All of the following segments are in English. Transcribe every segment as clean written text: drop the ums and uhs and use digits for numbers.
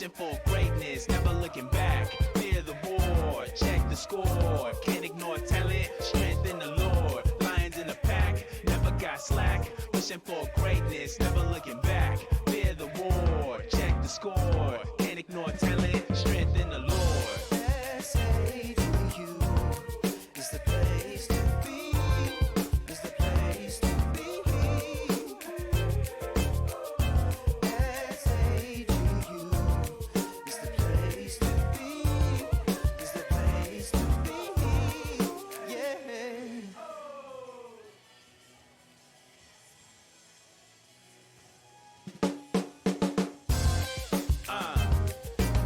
Wishing for greatness, never looking back. Fear the war, check the score. Can't ignore talent, strength in the Lord. Lions in the pack, never got slack. Wishing for greatness, never looking back. Fear the war, check the score. Can't ignore talent, strength in the Lord. SAGU is the place to be. Is the place to be. SAGU is the place to be. Is the place to be. Yeah.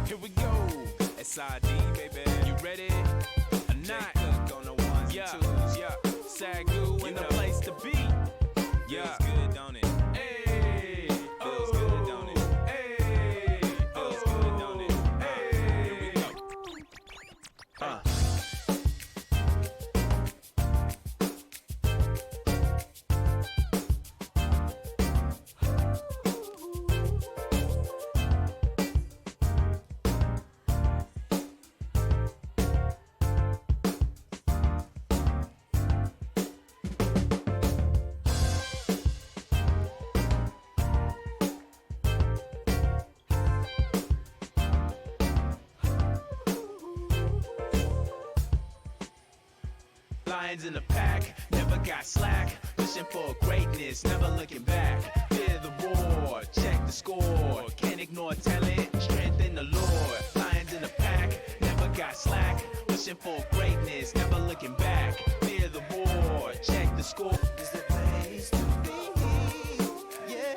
Here we go. SID, baby. You ready? A night. On the ones and twos. Yeah. SAGU in the place to be. Yeah. Feels good, don't it? Hey. Feels good, don't it? Hey. Feels good, don't it? Hey. Here we go. Lions in the pack, never got slack. Wishing for greatness, never looking back. Fear the war, check the score. Can't ignore talent, strength in the Lord. Lions in the pack, never got slack. Wishing for greatness, never looking back. Fear the war, check the score. Is the place to be. Yeah.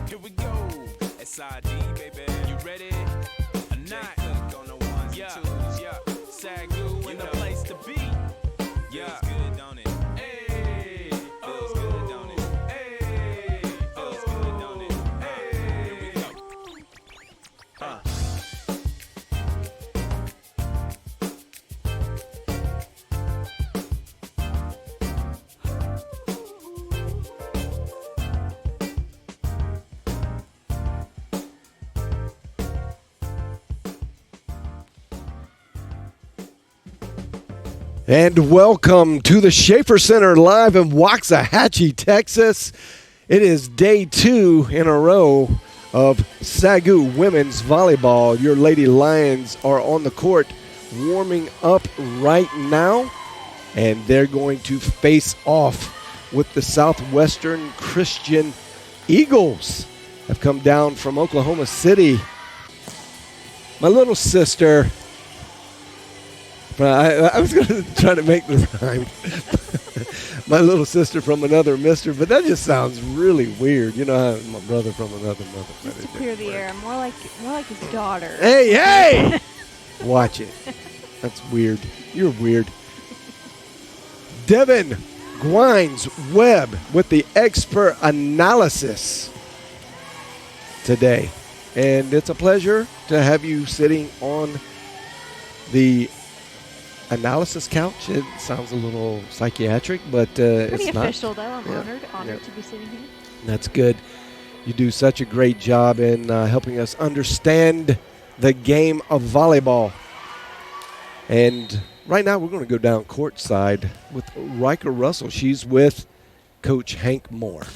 Here we go. SID, baby. You ready? A night. On the ones and twos. Yeah. SAGU in the place to be. Yeah. Feels good, don't it? Hey. Feels good, don't it? Hey. Feels good, don't it? Hey. Here we go. And welcome to the Schaefer Center live in Waxahachie, Texas. It is day 2 in a row of SAGU women's volleyball. Your Lady Lions are on the court warming up right now, and they're going to face off with the Southwestern Christian Eagles. Have come down from Oklahoma City. My little sister... I was going to try to make the rhyme. My little sister from another mister, but that just sounds really weird. You know how my brother from another mother. Just to clear the air, more like his daughter. Hey! Watch it. That's weird. You're weird. Devin Gwines-Webb with the expert analysis today. And it's a pleasure to have you sitting on the analysis couch. It sounds a little psychiatric, but it's pretty not. Official, though. I'm honored to be sitting here. That's good. You do such a great job in helping us understand the game of volleyball. And right now we're going to go down courtside with Riker Russell. She's with Coach Hank Moore.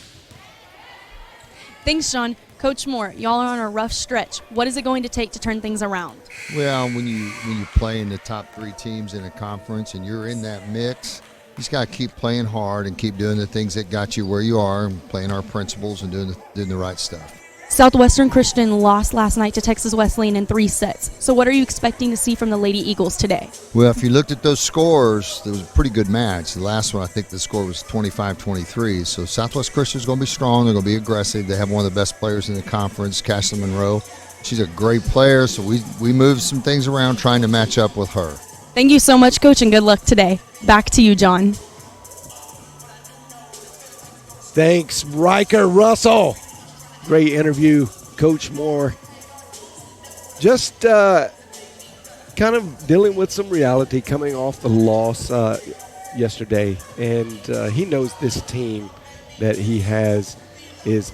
Thanks, John. Coach Moore, y'all are on a rough stretch. What is it going to take to turn things around? Well, when you play in the top 3 teams in a conference and you're in that mix, you just got to keep playing hard and keep doing the things that got you where you are and playing our principles and doing the right stuff. Southwestern Christian lost last night to Texas Wesleyan in 3 sets. So what are you expecting to see from the Lady Eagles today? Well, if you looked at those scores, it was a pretty good match. The last one, I think the score was 25-23. So Southwest Christian is going to be strong. They're going to be aggressive. They have one of the best players in the conference, Cashlyn Monroe. She's a great player, so we moved some things around trying to match up with her. Thank you so much, Coach, and good luck today. Back to you, John. Thanks, Riker Russell. Great interview, Coach Moore. Just kind of dealing with some reality coming off the loss yesterday, and he knows this team that he has is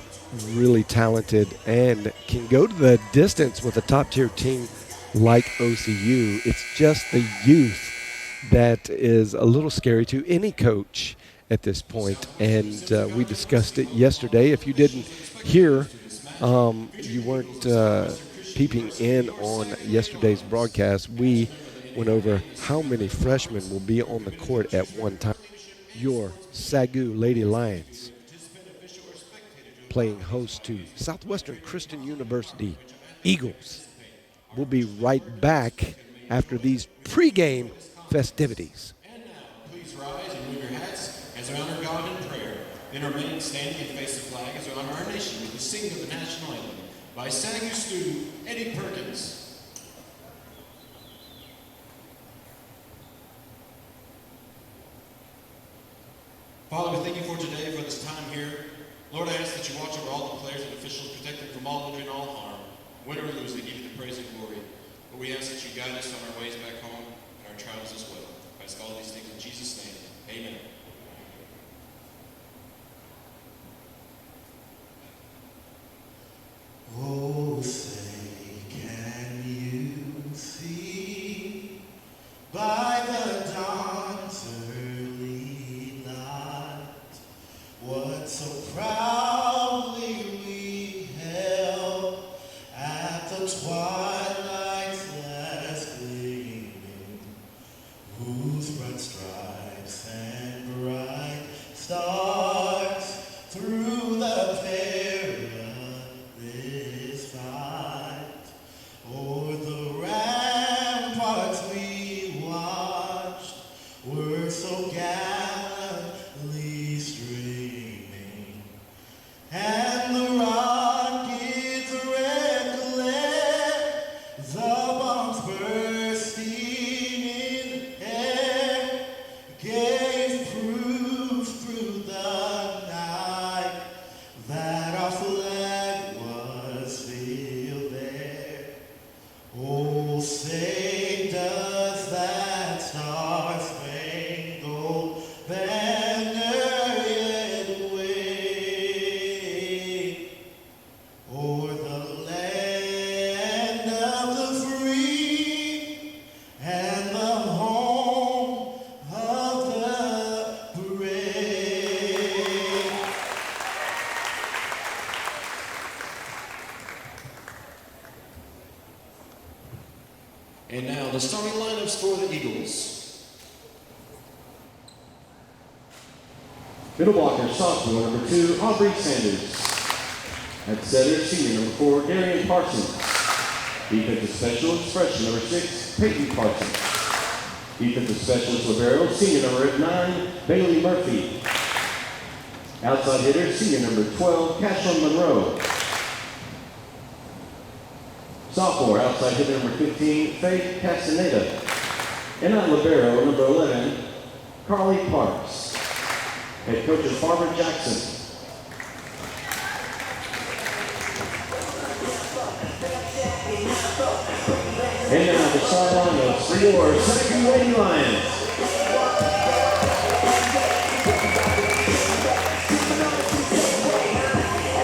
really talented and can go to the distance with a top-tier team like OCU. It's just the youth that is a little scary to any coach at this point, and we discussed it yesterday. If you didn't hear, you weren't peeping in on yesterday's broadcast, we went over how many freshmen will be on the court at one time. Your SAGU Lady Lions playing host to Southwestern Christian University Eagles. We'll be right back after these pregame festivities. And now, please rise and move your hats as we honor God in prayer. Then remain standing and face the flag as we honor our nation with the singing of the national anthem by SAGU student Eddie Perkins. Father, we thank you for today, for this time here. Lord, I ask that you watch over all the players and officials, protect them from all injury and all harm. Win or lose, they give you the praise and glory. But we ask that you guide us on our ways back home and our travels as well. I ask all these things in Jesus' name. Amen. Oh, say, can you see by the dawn's early light what so proudly we held at the twilight's last gleaming, whose bright stripes and bright stars through the perilous fight o'er the ramparts we watched were so gallantly streaming, and the rocket's red glare, the bombs bursting in air, gave proof through the night that our flag was still there. Oh, say does that star-spangled banner yet wave o'er the land of the free and the home of the brave? And now the starting lineups for the Eagles. Middle blocker, sophomore, number 2, Aubrey Sanders. At setter, senior, number 4, Peyton Parsons. Defensive specialist, freshman, number 6, Peyton Parsons. Defensive specialist, libero, senior, number 9, Bailey Murphy. Outside hitter, senior, number 12, Cashlyn Monroe. Sophomore, outside hitter, number 15, Faith Castaneda. And at libero, number 11, Carly Parks. Head coach is Barbara Jackson. And now the sideline of your SAGU Lady Lions.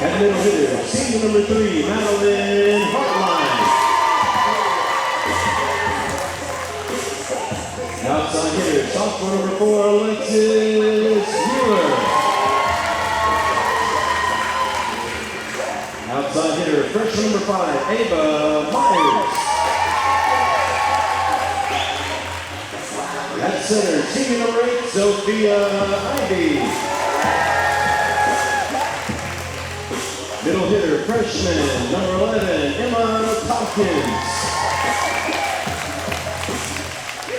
At middle hitter, senior number 3, Madeline Hartline. Outside hitter, sophomore number 4, Alexis Mueller. Outside hitter, freshman number 5, Ava Myers. At center, senior number 8, Sophia Ivy. Middle hitter, freshman number 11, Emma Tompkins.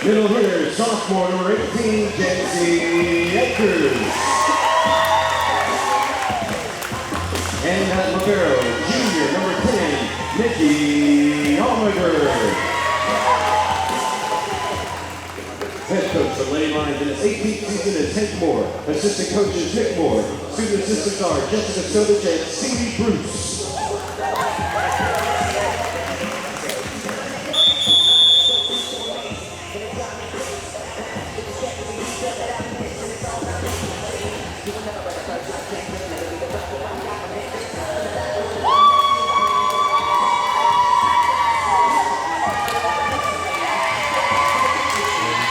Middle hitter, sophomore number 18, Jesse Akers. And at libero, junior number 10, Nikki Almager. Head coach for Lady Lions in its 18th season is Hank Moore. Assistant coaches Nick Moore. Student assistants are Jessica Sodich and Stevie Bruce.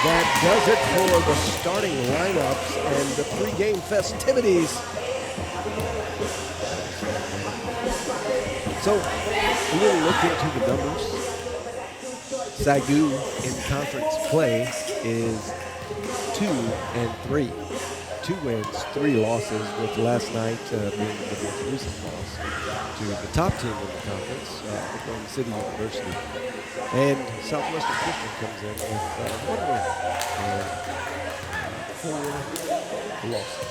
that does it for the starting lineups and the pregame festivities. So, a little look into the numbers. SAGU in conference play is 2-3. 2 wins, 3 losses, with last night being the most recent loss to the top team in the conference, Oklahoma City University. And Southwestern Christian comes in with 1 win and 4 losses.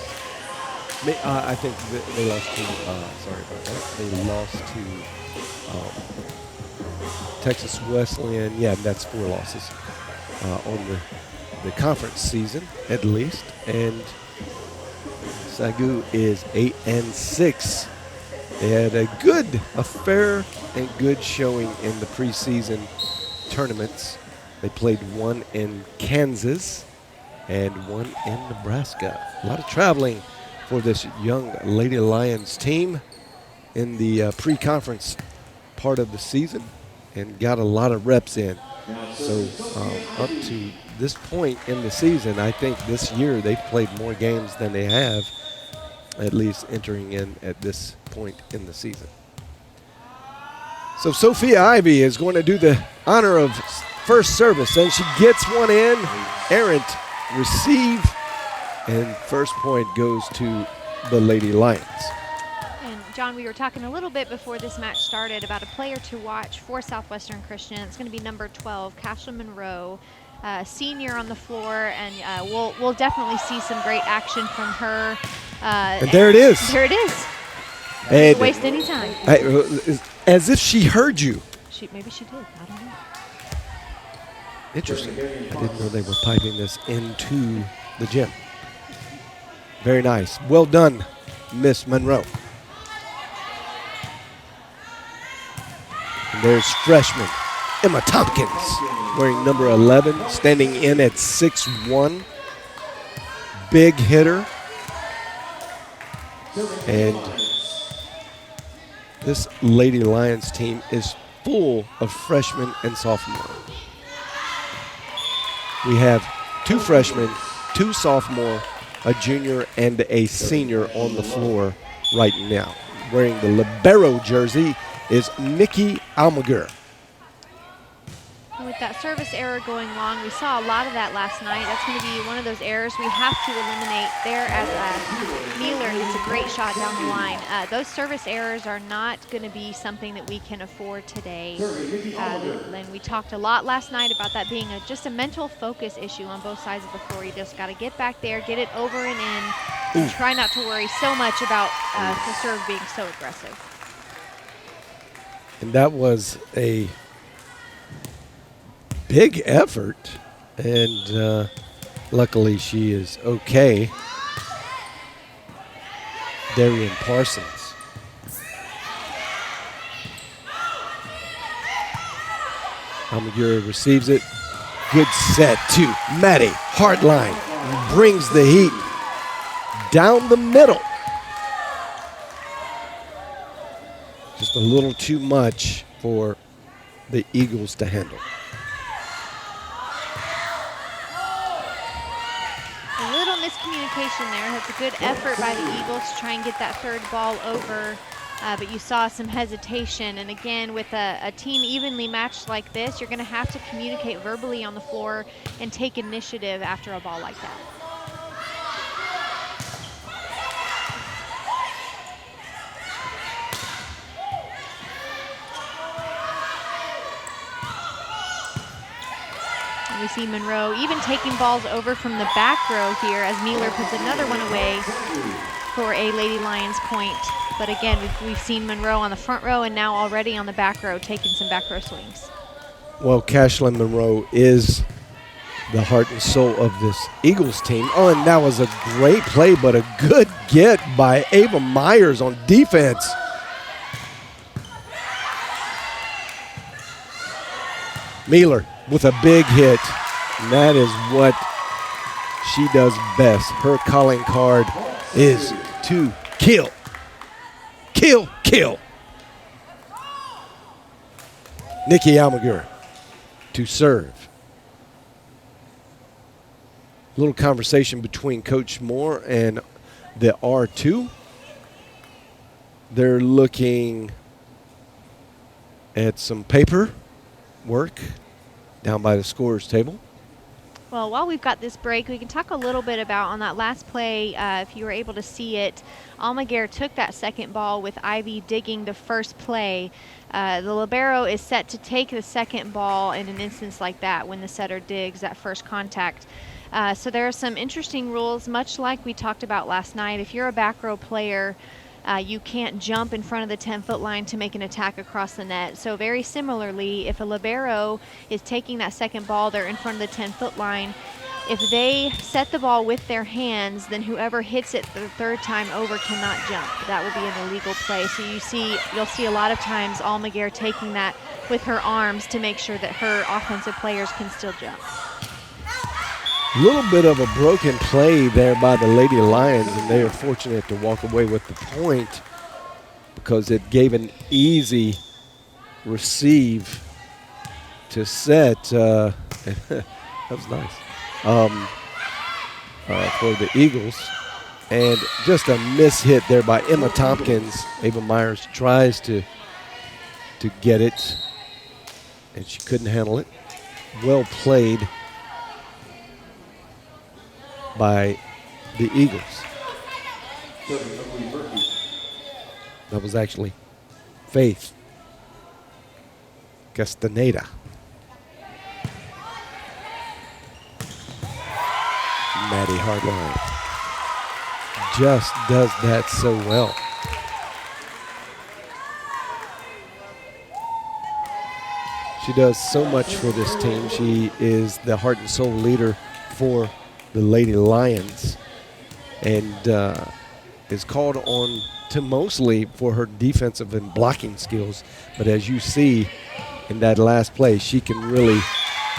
I think they lost to, sorry about that, they lost to Texas Wesleyan. Yeah, that's 4 losses on the conference season, at least. And SAGU is 8-6. They had a fair and good showing in the preseason tournaments. They played 1 in Kansas and 1 in Nebraska. A lot of traveling for this young Lady Lions team in the pre-conference part of the season, and got a lot of reps in. So up to this point in the season, I think this year they've played more games than they have, at least entering in at this point in the season. So Sophia Ivy is going to do the honor of first service, and she gets one in. Errant receive, and first point goes to the Lady Lions. And John, we were talking a little bit before this match started about a player to watch for Southwestern Christian. It's going to be number 12, Cashlyn Monroe, senior on the floor, and we'll definitely see some great action from her. And there it is. There it is. And Don't waste any time. As if she heard you. Maybe she did. I don't know. Interesting. I didn't know they were piping this into the gym. Very nice. Well done, Miss Monroe. And there's freshman Emma Tompkins, wearing number 11, standing in at 6'1". Big hitter. And this Lady Lions team is full of freshmen and sophomores. We have 2 freshmen, 2 sophomore, a junior, and a senior on the floor right now. Wearing the libero jersey is Nikki Almaguer. With that service error going long, we saw a lot of that last night. That's going to be one of those errors we have to eliminate there as Mueller hits a great shot down the line. Those service errors are not going to be something that we can afford today. And we talked a lot last night about that being just a mental focus issue on both sides of the floor. You just got to get back there, get it over and in, and try not to worry so much about the serve being so aggressive. And that was a big effort, and luckily she is okay. Darian Parsons. Almaguer receives it. Good set to Maddie. Hardline brings the heat down the middle. Just a little too much for the Eagles to handle. Miscommunication there. That's a good effort by the Eagles to try and get that third ball over, but you saw some hesitation. And again, with a team evenly matched like this, you're going to have to communicate verbally on the floor and take initiative after a ball like that. We see Monroe even taking balls over from the back row here as Mueller puts another one away for a Lady Lions point. But again, we've seen Monroe on the front row and now already on the back row taking some back row swings. Well, Cashlyn Monroe is the heart and soul of this Eagles team. Oh, and that was a great play, but a good get by Ava Myers on defense. Mueller with a big hit. And that is what she does best. Her calling card is to kill. Kill, kill. Nikki Almaguer to serve. little conversation between Coach Moore and the R2. They're looking at some paper work down by the scorer's table. Well, while we've got this break, we can talk a little bit about on that last play, if you were able to see it, Almaguer took that second ball with Ivy digging the first play. The libero is set to take the second ball in an instance like that when the setter digs that first contact. So there are some interesting rules, much like we talked about last night. If you're a back row player, you can't jump in front of the 10-foot line to make an attack across the net. So very similarly, if a libero is taking that second ball, they're in front of the 10-foot line. If they set the ball with their hands, then whoever hits it the third time over cannot jump. That would be an illegal play. So you'll see a lot of times Almaguer taking that with her arms to make sure that her offensive players can still jump. A little bit of a broken play there by the Lady Lions, and they are fortunate to walk away with the point because it gave an easy receive to set. That was nice for the Eagles. And just a miss hit there by Emma Tompkins. Ava Myers tries to get it, and she couldn't handle it. Well played by the Eagles. That was actually Faith Castaneda. Maddie Hardline just does that so well. She does so much for this team. She is the heart and soul leader for the Lady Lions, and is called on to mostly for her defensive and blocking skills. But as you see in that last play, she can really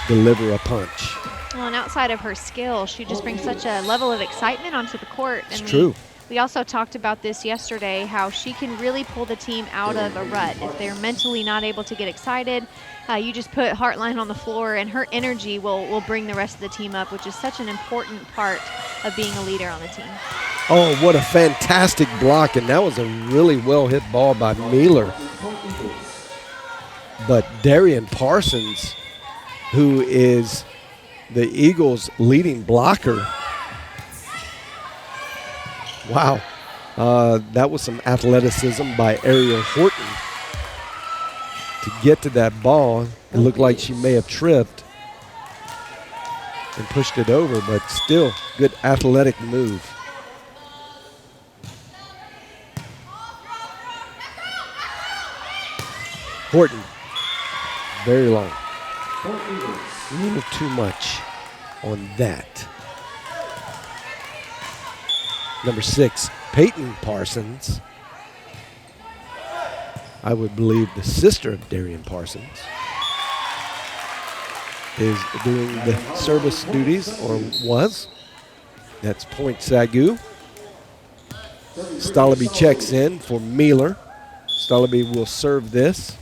deliver a punch. Well, and outside of her skill, she just brings such a level of excitement onto the court. It's true. We also talked about this yesterday, how she can really pull the team out of a rut. If they're mentally not able to get excited, you just put Hartline on the floor, and her energy will bring the rest of the team up, which is such an important part of being a leader on the team. Oh, what a fantastic block, and that was a really well-hit ball by Mealer. But Darian Parsons, who is the Eagles' leading blocker, wow, that was some athleticism by Ariel Horton to get to that ball. It looked like she may have tripped and pushed it over, but still good athletic move. Horton, very long. A little too much on that. Number 6, Peyton Parsons. I would believe the sister of Darian Parsons is doing the service duties, or was. That's point SAGU. Stalaby checks in for Mealer. Stalaby will serve this.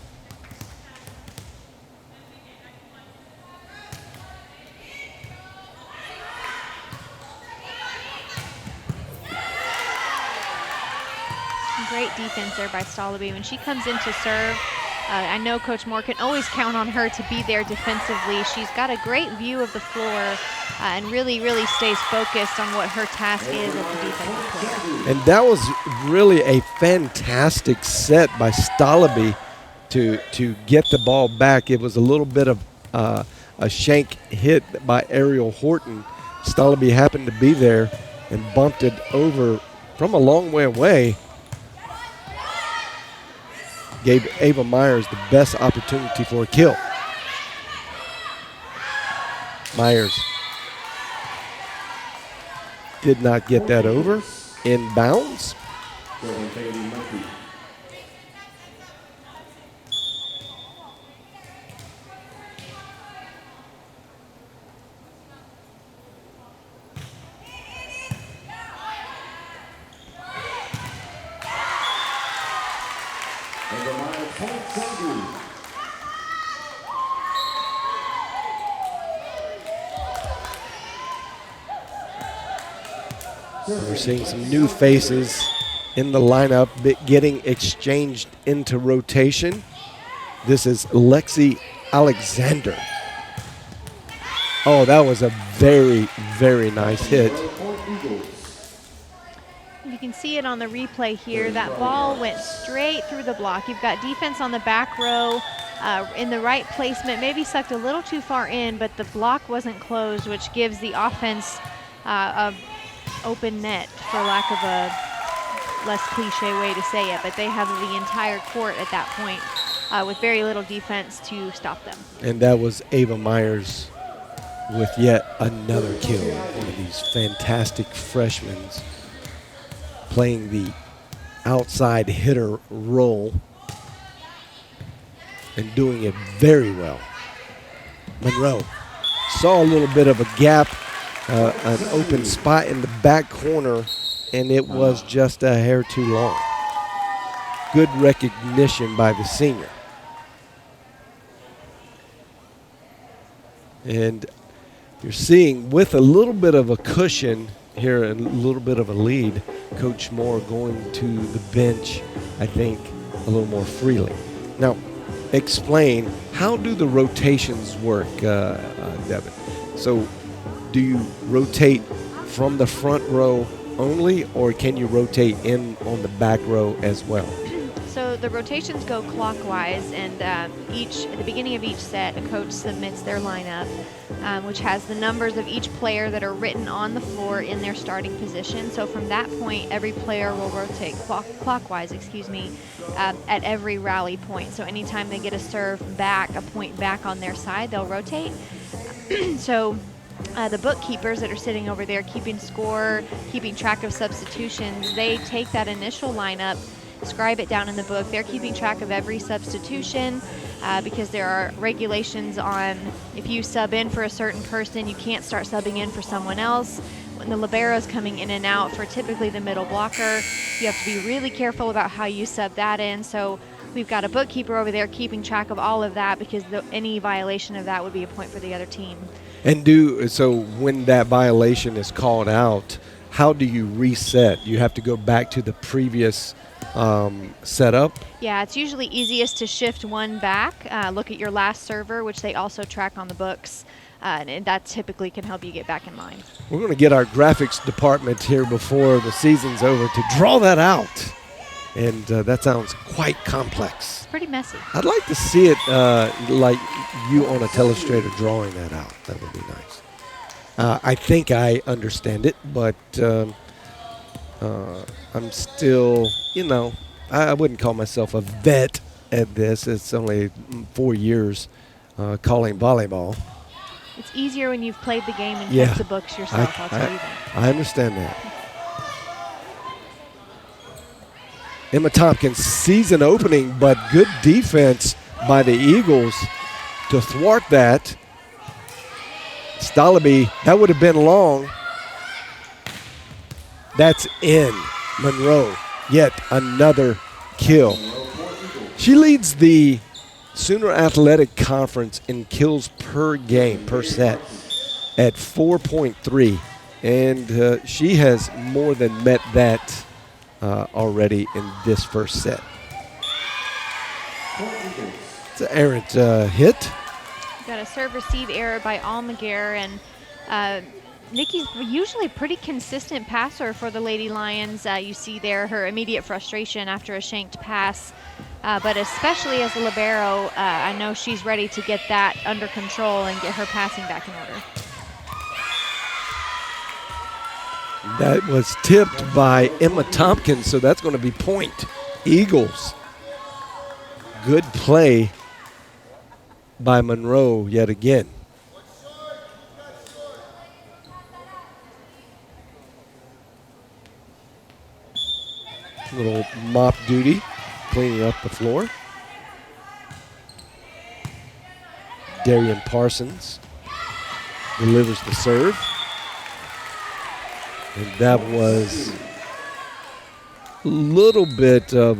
Great defense there by Stalaby. When she comes in to serve, I know Coach Moore can always count on her to be there defensively. She's got a great view of the floor and really stays focused on what her task is as a defensive player. And that was really a fantastic set by Stalaby to get the ball back. It was a little bit of a shank hit by Ariel Horton. Stalaby happened to be there and bumped it over from a long way away. Gave Ava Myers the best opportunity for a kill. Myers did not get that over. Inbounds. We're seeing some new faces in the lineup getting exchanged into rotation. This is Lexi Alexander. Oh, that was a very, very nice hit. You can see it on the replay here. That ball went straight through the block. You've got defense on the back row in the right placement, maybe sucked a little too far in, but the block wasn't closed, which gives the offense a open net, for lack of a less cliche way to say it. But they have the entire court at that point with very little defense to stop them. And that was Ava Myers with yet another kill. One of these fantastic freshmen playing the outside hitter role and doing it very well. Monroe saw a little bit of a gap, an open spot in the back corner, and it was just a hair too long. Good recognition by the senior. And you're seeing, with a little bit of a cushion here, a little bit of a lead, Coach Moore going to the bench, I think, a little more freely. Now, explain, how do the rotations work, Devin? So do you rotate from the front row only, or can you rotate in on the back row as well? So the rotations go clockwise, and at the beginning of each set, a coach submits their lineup, which has the numbers of each player that are written on the floor in their starting position. So from that point, every player will rotate clockwise, at every rally point. So anytime they get a serve back, a point back on their side, they'll rotate. So the bookkeepers that are sitting over there keeping score, keeping track of substitutions, they take that initial lineup, scribe it down in the book. They're keeping track of every substitution because there are regulations on if you sub in for a certain person, you can't start subbing in for someone else. When the libero's coming in and out for typically the middle blocker, you have to be really careful about how you sub that in. So we've got a bookkeeper over there keeping track of all of that, because any violation of that would be a point for the other team. And so when that violation is called out, how do you reset? You have to go back to the previous setup? Yeah, it's usually easiest to shift one back, look at your last server, which they also track on the books, and that typically can help you get back in line. We're going to get our graphics department here before the season's over to draw that out. And that sounds quite complex. It's pretty messy. I'd like to see it like you on a telestrator drawing that out. That would be nice. I think I understand it, but I'm still, I wouldn't call myself a vet at this. It's only 4 years calling volleyball. It's easier when you've played the game and kept the books yourself, I'll tell you that. I understand that. Emma Tompkins, season opening, but good defense by the Eagles to thwart that. Stalaby, that would have been long. That's in. Monroe, yet another kill. She leads the Sooner Athletic Conference in kills per game, per set, at 4.3. And she has more than met that already in this first set. It's an errant hit. Got a serve-receive error by Almaguer, and Nikki's usually a pretty consistent passer for the Lady Lions. You see there her immediate frustration after a shanked pass, but especially as a libero, I know she's ready to get that under control and get her passing back in order. That was tipped by Emma Tompkins, so that's going to be point. Eagles. Good play by Monroe yet again. Little mop duty, cleaning up the floor. Darian Parsons delivers the serve. And that was a little bit of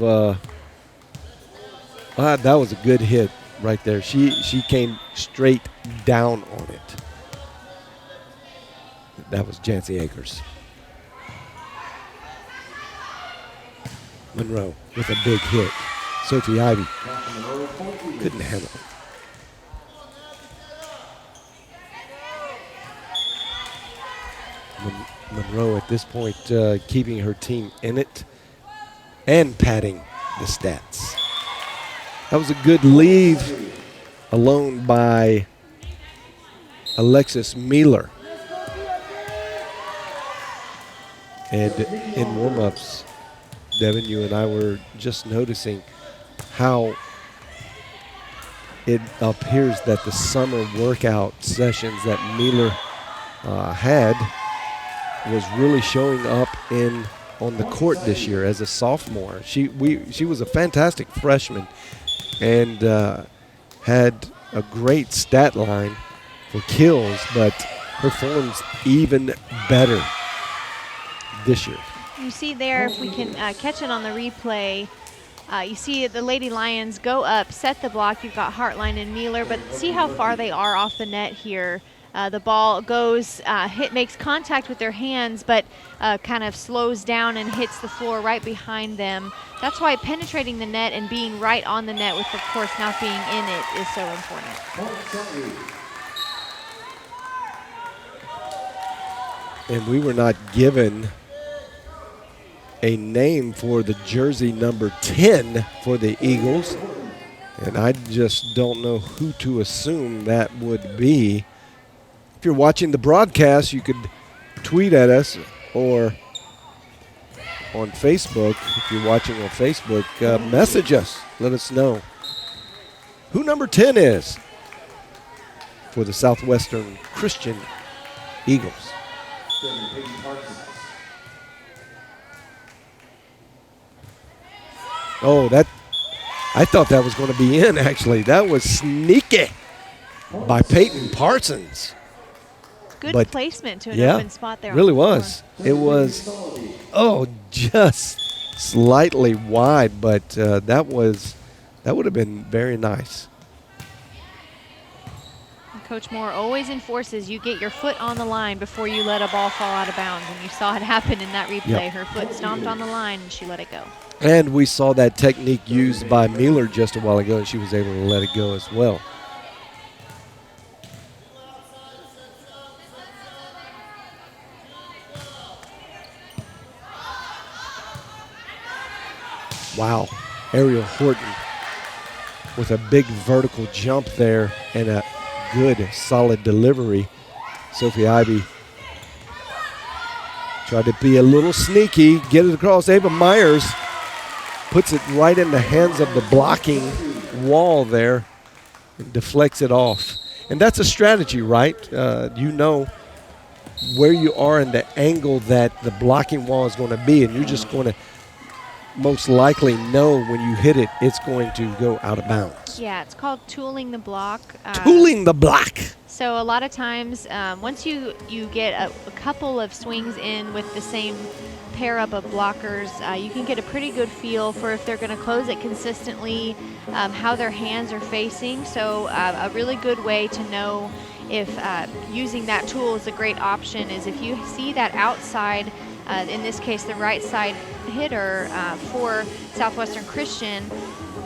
that was a good hit right there. She came straight down on it. That was Jancy Akers. Monroe with a big hit. Sophie Ivy couldn't handle it. Monroe at this point keeping her team in it and padding the stats. That was a good leave alone by Alexis Mueller. And in warm-ups, Devin, you and I were just noticing how it appears that the summer workout sessions that Mueller had was really showing up on the court this year as a sophomore. She was a fantastic freshman and had a great stat line for kills, but her form's even better this year. You see there, if we can catch it on the replay, you see the Lady Lions go up, set the block. You've got Hartline and Mueller, but see how far they are off the net here. The ball goes, makes contact with their hands, but kind of slows down and hits the floor right behind them. That's why penetrating the net and being right on the net, with, of course, not being in it, is so important. And we were not given a name for the jersey number 10 for the Eagles, and I just don't know who to assume that would be. If you're watching the broadcast, you could tweet at us, or on Facebook, if you're watching on Facebook, message us. Let us know who number 10 is for the Southwestern Christian Eagles. Oh, I thought that was going to be in, actually. That was sneaky by Peyton Parsons. Good placement to an open spot there. Really was. It was, just slightly wide, but that would have been very nice. Coach Moore always enforces you get your foot on the line before you let a ball fall out of bounds, and you saw it happen in that replay. Yep. Her foot stomped on the line, and she let it go. And we saw that technique used by Mueller just a while ago, and she was able to let it go as well. Wow, Ariel Horton with a big vertical jump there and a good, solid delivery. Sophie Ivy tried to be a little sneaky, get it across. Ava Myers puts it right in the hands of the blocking wall there and deflects it off. And that's a strategy, right? You know where you are in the angle that the blocking wall is going to be, and you're just going to most likely know when you hit it, it's going to go out of bounds. Yeah, it's called tooling the block. Tooling the block. So a lot of times, once you get a couple of swings in with the same pair up of blockers, you can get a pretty good feel for if they're going to close it consistently, how their hands are facing. So a really good way to know if using that tool is a great option is if you see that outside, in this case the right side hitter for Southwestern Christian,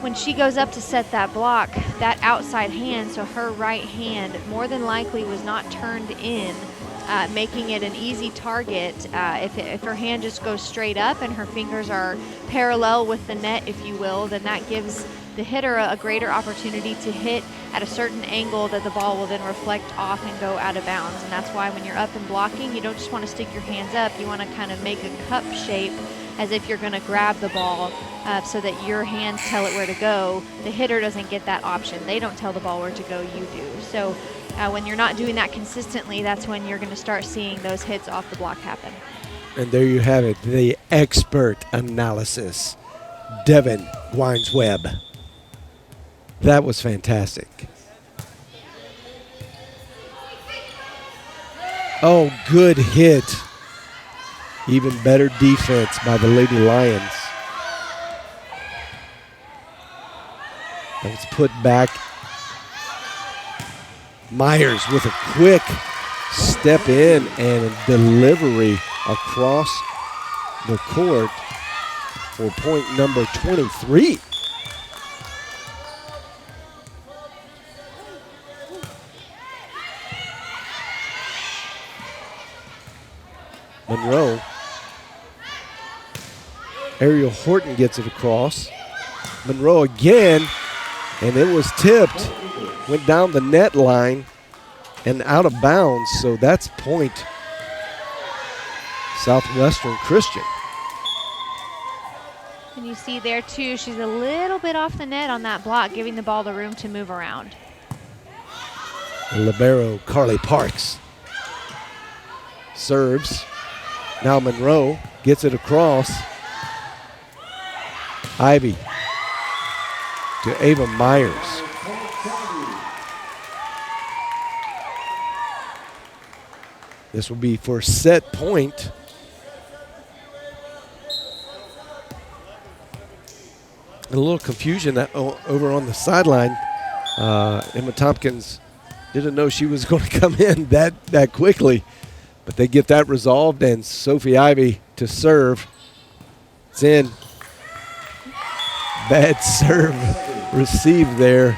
when she goes up to set that block, that outside hand, so her right hand, more than likely was not turned in, making it an easy target. If her hand just goes straight up and her fingers are parallel with the net, if you will, then that gives the hitter a greater opportunity to hit at a certain angle that the ball will then reflect off and go out of bounds. And that's why when you're up and blocking, you don't just want to stick your hands up. You want to kind of make a cup shape as if you're going to grab the ball so that your hands tell it where to go. The hitter doesn't get that option. They don't tell the ball where to go, you do. So when you're not doing that consistently, that's when you're going to start seeing those hits off the block happen. And there you have it, the expert analysis, Devin Wines-Webb. That was fantastic. Oh, good hit. Even better defense by the Lady Lions. That was put back. Myers with a quick step in and a delivery across the court for point number 23. Monroe. Ariel Horton gets it across. Monroe again, and it was tipped. Went down the net line and out of bounds, so that's point Southwestern Christian. And you see there too, she's a little bit off the net on that block, giving the ball the room to move around. The libero, Carly Parks, serves. Now Monroe gets it across. Ivy to Ava Myers. This will be for set point. A little confusion over on the sideline. Emma Tompkins didn't know she was going to come in that quickly, but they get that resolved, and Sophie Ivy to serve. It's in. Bad serve received there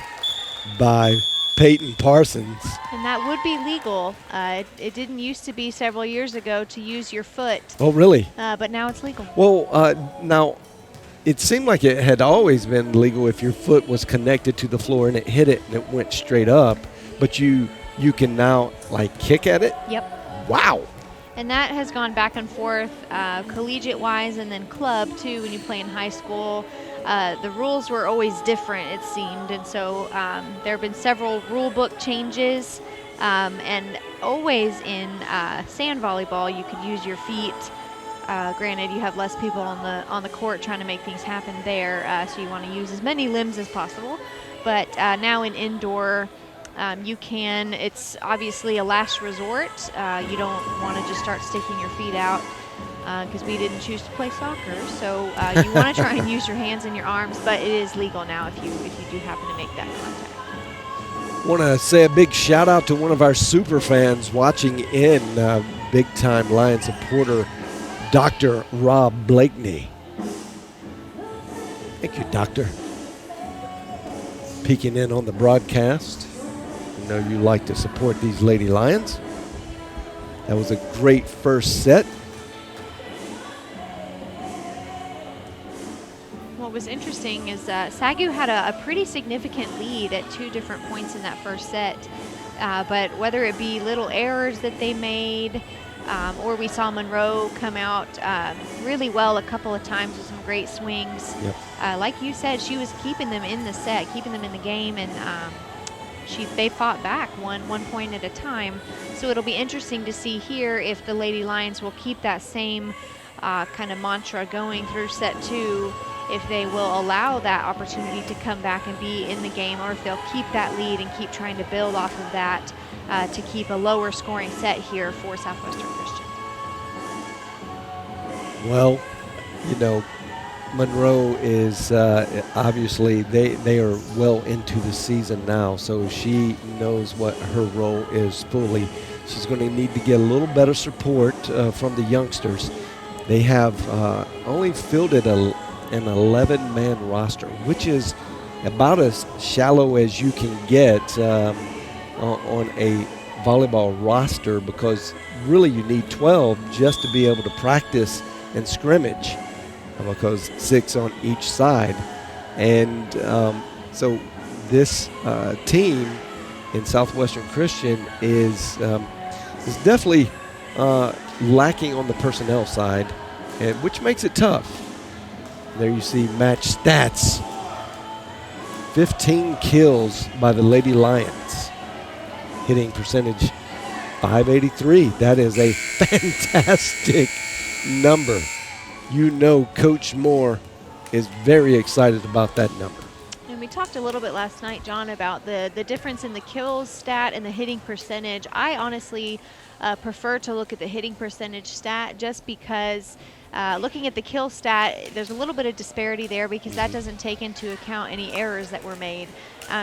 by Peyton Parsons. And that would be legal. It didn't used to be several years ago to use your foot. Oh, really? But now it's legal. Well, now it seemed like it had always been legal if your foot was connected to the floor and it hit it and it went straight up. But you can now, like, kick at it? Yep. Wow. And that has gone back and forth collegiate-wise and then club, too, when you play in high school. The rules were always different, it seemed, and so there have been several rule book changes, and always in sand volleyball you could use your feet. Granted, you have less people on the court trying to make things happen there, so you want to use as many limbs as possible. But now in indoor, you can. It's obviously a last resort. You don't want to just start sticking your feet out, because we didn't choose to play soccer. So you want to try and use your hands and your arms, but it is legal now if you do happen to make that contact. Want to say a big shout out to one of our super fans watching in, big time Lion supporter, Dr. Rob Blakeney. Thank you, Doctor. Peeking in on the broadcast. I know you like to support these Lady Lions. That was a great first set. What was interesting is SAGU had a pretty significant lead at 2 different points in that first set. But whether it be little errors that they made, or we saw Monroe come out really well a couple of times with some great swings. Yep. Like you said, she was keeping them in the set, keeping them in the game, and they fought back one point at a time. So it'll be interesting to see here if the Lady Lions will keep that same kind of mantra going through set 2, if they will allow that opportunity to come back and be in the game, or if they'll keep that lead and keep trying to build off of that to keep a lower scoring set here for Southwestern Christian. Well, you know, Monroe is obviously they are well into the season now, so she knows what her role is fully. She's going to need to get a little better support from the youngsters. They have only fielded an 11-man roster, which is about as shallow as you can get on a volleyball roster, because really you need 12 just to be able to practice and scrimmage, because 6 on each side. And so this team in Southwestern Christian is definitely lacking on the personnel side, which makes it tough. There you see match stats. 15 kills by the Lady Lions. Hitting percentage .583. That is a fantastic number. You know Coach Moore is very excited about that number. And we talked a little bit last night, John, about the difference in the kills stat and the hitting percentage. I honestly prefer to look at the hitting percentage stat, just because looking at the kill stat, there's a little bit of disparity there, because that doesn't take into account any errors that were made.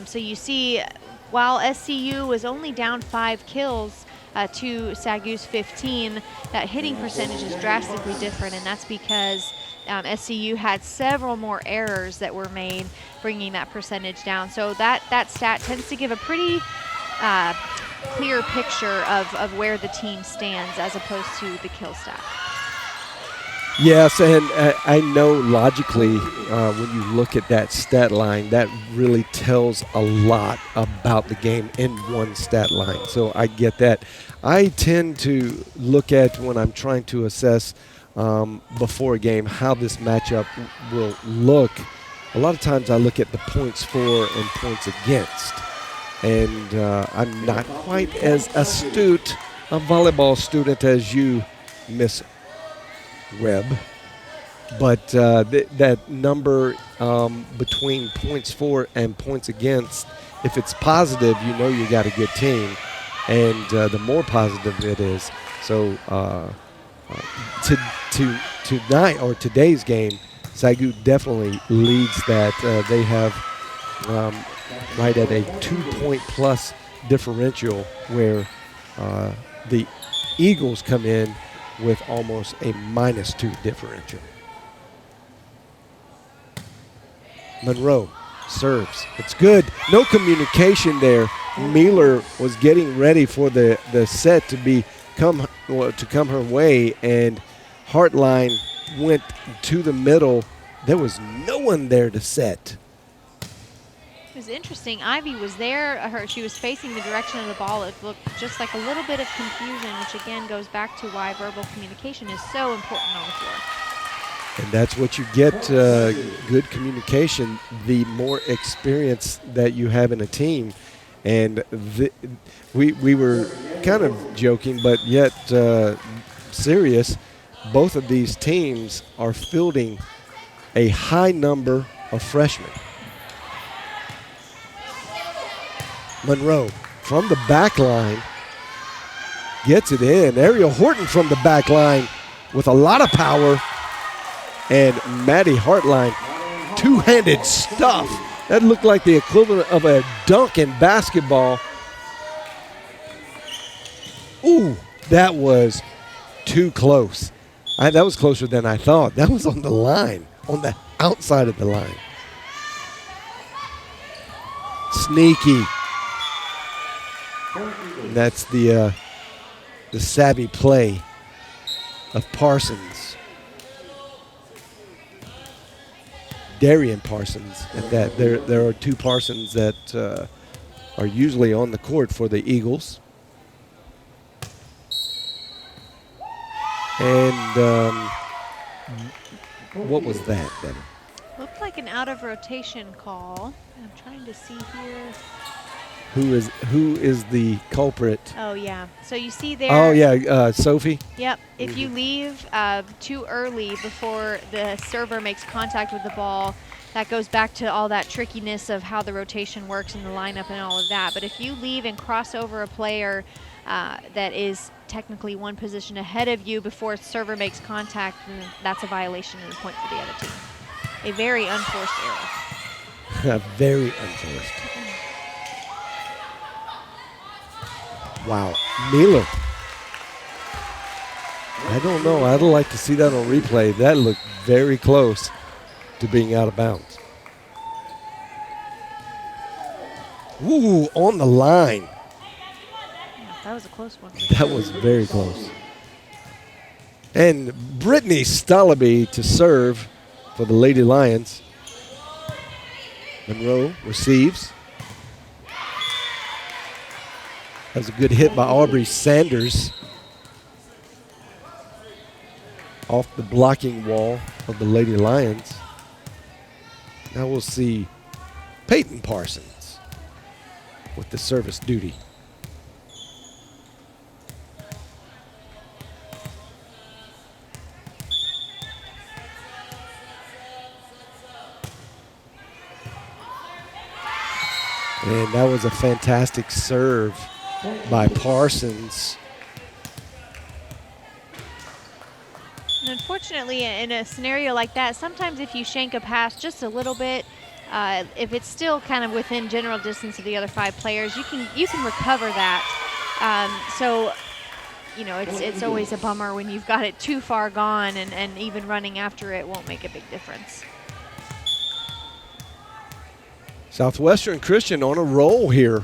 So you see, while SCU was only down 5 kills to SAGU's 15, that hitting percentage is drastically different, and that's because SCU had several more errors that were made, bringing that percentage down. So that stat tends to give a pretty clear picture of where the team stands as opposed to the kill stat. Yes, and I know logically when you look at that stat line, that really tells a lot about the game in one stat line. So I get that. I tend to look at when I'm trying to assess before a game how this matchup will look. A lot of times I look at the points for and points against. And I'm not quite as astute a volleyball student as you, Miss Webb, but that number between points for and points against, if it's positive, you know you got a good team, and the more positive it is. So tonight or today's game, SAGU definitely leads that. They have right at a 2-point plus differential, where the Eagles come in with almost a -2 differential. Monroe serves. It's good. No communication there. Mealer was getting ready for the set to come her way, and Hartline went to the middle. There was no one there to set. It was interesting. Ivy was there. She was facing the direction of the ball. It looked just like a little bit of confusion, which again goes back to why verbal communication is so important on the floor. And that's what you get, good communication, the more experience that you have in a team. And we were kind of joking, but yet serious. Both of these teams are fielding a high number of freshmen. Monroe from the back line gets it in. Ariel Horton from the back line with a lot of power. And Maddie Hartline, two-handed stuff. That looked like the equivalent of a dunk in basketball. Ooh, that was too close. That was closer than I thought. That was on the line, on the outside of the line. Sneaky. And that's the savvy play of Parsons. Darian Parsons at that. There are two Parsons that are usually on the court for the Eagles. And what was that, Devin? Looked like an out of rotation call. I'm trying to see here. Who is the culprit? Oh yeah. So you see there. Oh yeah, Sophie. Yep. If you leave too early before the server makes contact with the ball, that goes back to all that trickiness of how the rotation works in the lineup and all of that. But if you leave and cross over a player that is technically one position ahead of you before the server makes contact, then that's a violation and a point for the other team. A very unforced error. Very unforced. Wow, Mealer. I don't know. I'd like to see that on replay. That looked very close to being out of bounds. Ooh, on the line. Yeah, that was a close one. That was very close. And Brittany Stalaby to serve for the Lady Lions. Monroe receives. That was a good hit by Aubrey Sanders off the blocking wall of the Lady Lions. Now we'll see Peyton Parsons with the service duty. And that was a fantastic serve by Parsons. And unfortunately, in a scenario like that, sometimes if you shank a pass just a little bit, if it's still kind of within general distance of the other 5 players, you can recover that. So you know, it's always a bummer when you've got it too far gone, and even running after it won't make a big difference. Southwestern Christian on a roll here.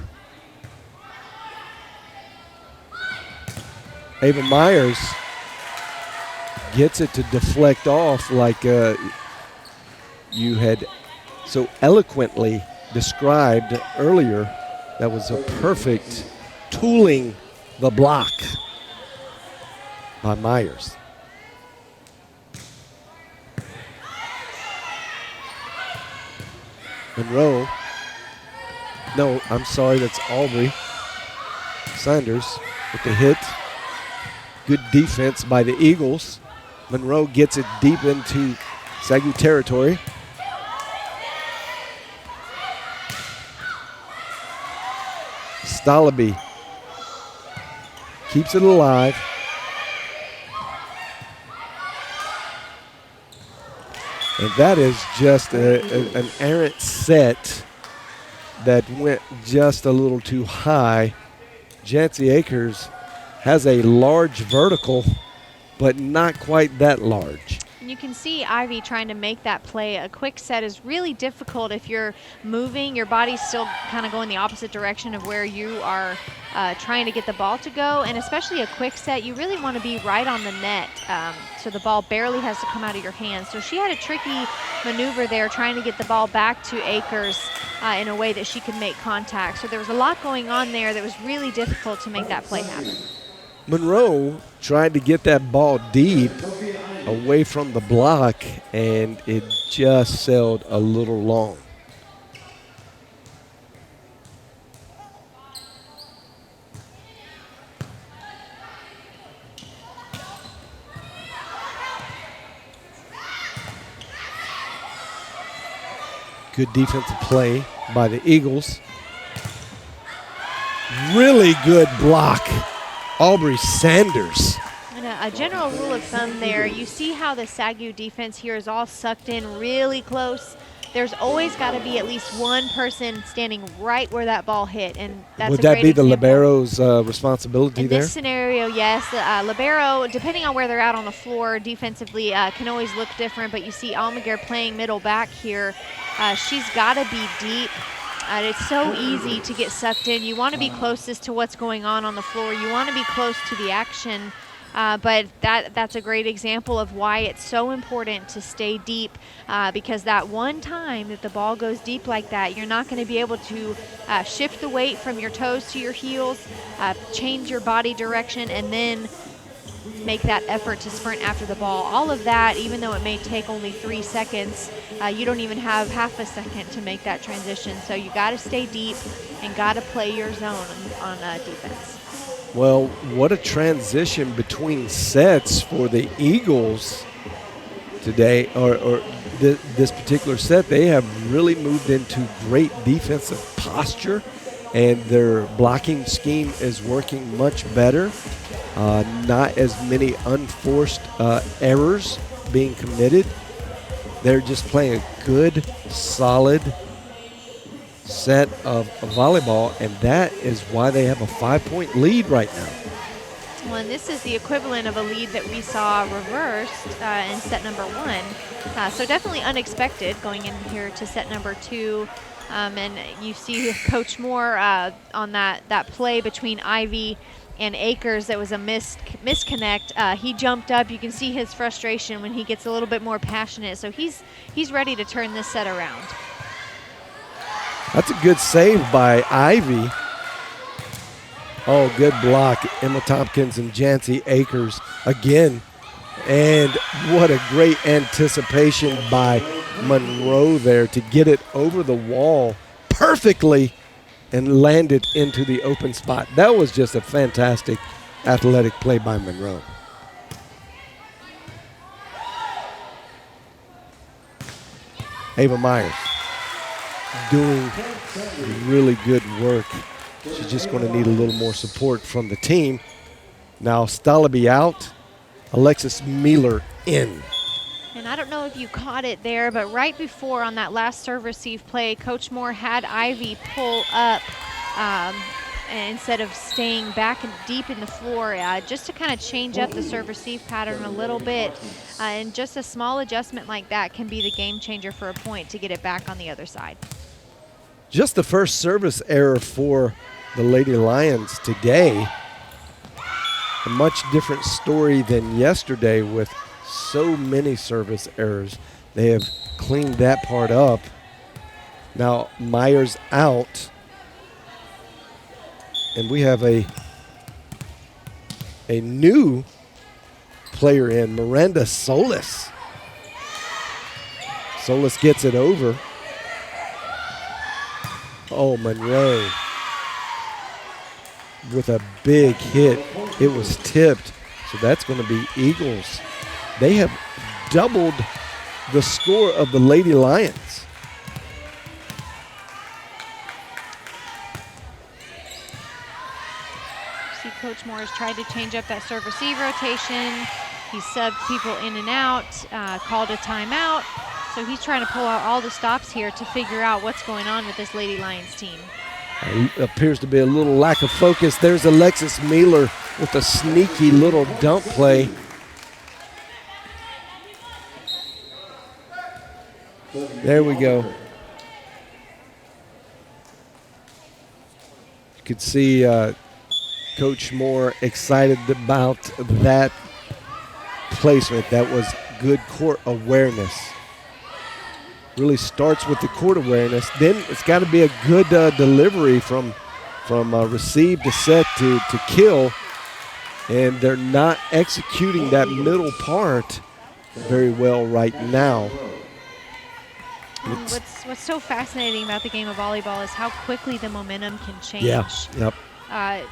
Ava Myers gets it to deflect off like you had so eloquently described earlier. That was a perfect tooling the block by Myers. Monroe. No, I'm sorry, that's Aubrey Sanders with the hit. Good defense by the Eagles. Monroe gets it deep into SAGU territory. Stalaby keeps it alive. And that is just an errant set that went just a little too high. Jancy Akers has a large vertical, but not quite that large. And you can see Ivy trying to make that play. A quick set is really difficult if you're moving. Your body's still kind of going the opposite direction of where you are trying to get the ball to go. And especially a quick set, you really want to be right on the net so the ball barely has to come out of your hands. So she had a tricky maneuver there trying to get the ball back to Akers in a way that she could make contact. So there was a lot going on there that was really difficult to make that play happen. Monroe tried to get that ball deep away from the block, and it just sailed a little long. Good defensive play by the Eagles. Really good block, Aubrey Sanders. A general rule of thumb there, you see how the SAGU defense here is all sucked in really close. There's always got to be at least one person standing right where that ball hit, and that's Would a that great be the example. libero's responsibility In there? this scenario, yes. Libero, depending on where they're out on the floor defensively, can always look different, but you see Almaguer playing middle back here. She's got to be deep. It's so easy to get sucked in. You want to be closest to what's going on the floor. You want to be close to the action. But that's a great example of why it's so important to stay deep, because that one time that the ball goes deep like that, you're not going to be able to shift the weight from your toes to your heels, change your body direction, and then make that effort to sprint after the ball. All of that, even though it may take only 3 seconds, you don't even have half a second to make that transition. So you got to stay deep and got to play your zone on defense. Well, what a transition between sets for the Eagles today, or this particular set. They have really moved into great defensive posture, and their blocking scheme is working much better. Not as many unforced errors being committed. They're just playing a good, solid set of volleyball, and that is why they have a 5-point lead right now. Well, and this is the equivalent of a lead that we saw reversed in set number 1. So definitely unexpected going in here to set number 2. And you see Coach Moore on that play between Ivy and Akers. That was a misconnect. He jumped up. You can see his frustration when he gets a little bit more passionate. So he's ready to turn this set around. That's a good save by Ivy. Oh, good block. Emma Tompkins and Jancy Akers again. And what a great anticipation by Monroe there to get it over the wall perfectly and land it into the open spot. That was just a fantastic athletic play by Monroe. Ava Myers doing really good work. She's just going to need a little more support from the team. Now Stalaby out, Alexis Mealer in. And I don't know if you caught it there, but right before on that last serve receive play, Coach Moore had Ivy pull up instead of staying back and deep in the floor, just to kind of change up the serve-receive pattern a little bit. And just a small adjustment like that can be the game changer for a point to get it back on the other side. Just the first service error for the Lady Lions today. A much different story than yesterday with so many service errors. They have cleaned that part up. Now Myers out. And we have a new player in, Miranda Solis. Solis gets it over. Oh, Monroe with a big hit. It was tipped, so that's going to be Eagles. They have doubled the score of the Lady Lions. Coach Moore has tried to change up that serve-receive rotation. He subbed people in and out, called a timeout. So he's trying to pull out all the stops here to figure out what's going on with this Lady Lions team. Appears to be a little lack of focus. There's Alexis Mealer with a sneaky little dump play. There we go. You could see Coach Moore excited about that placement. That was good court awareness. Really starts with the court awareness. Then it's got to be a good delivery from receive to set to kill. And they're not executing that middle part very well right now. What's so fascinating about the game of volleyball is how quickly the momentum can change. Yeah, yep.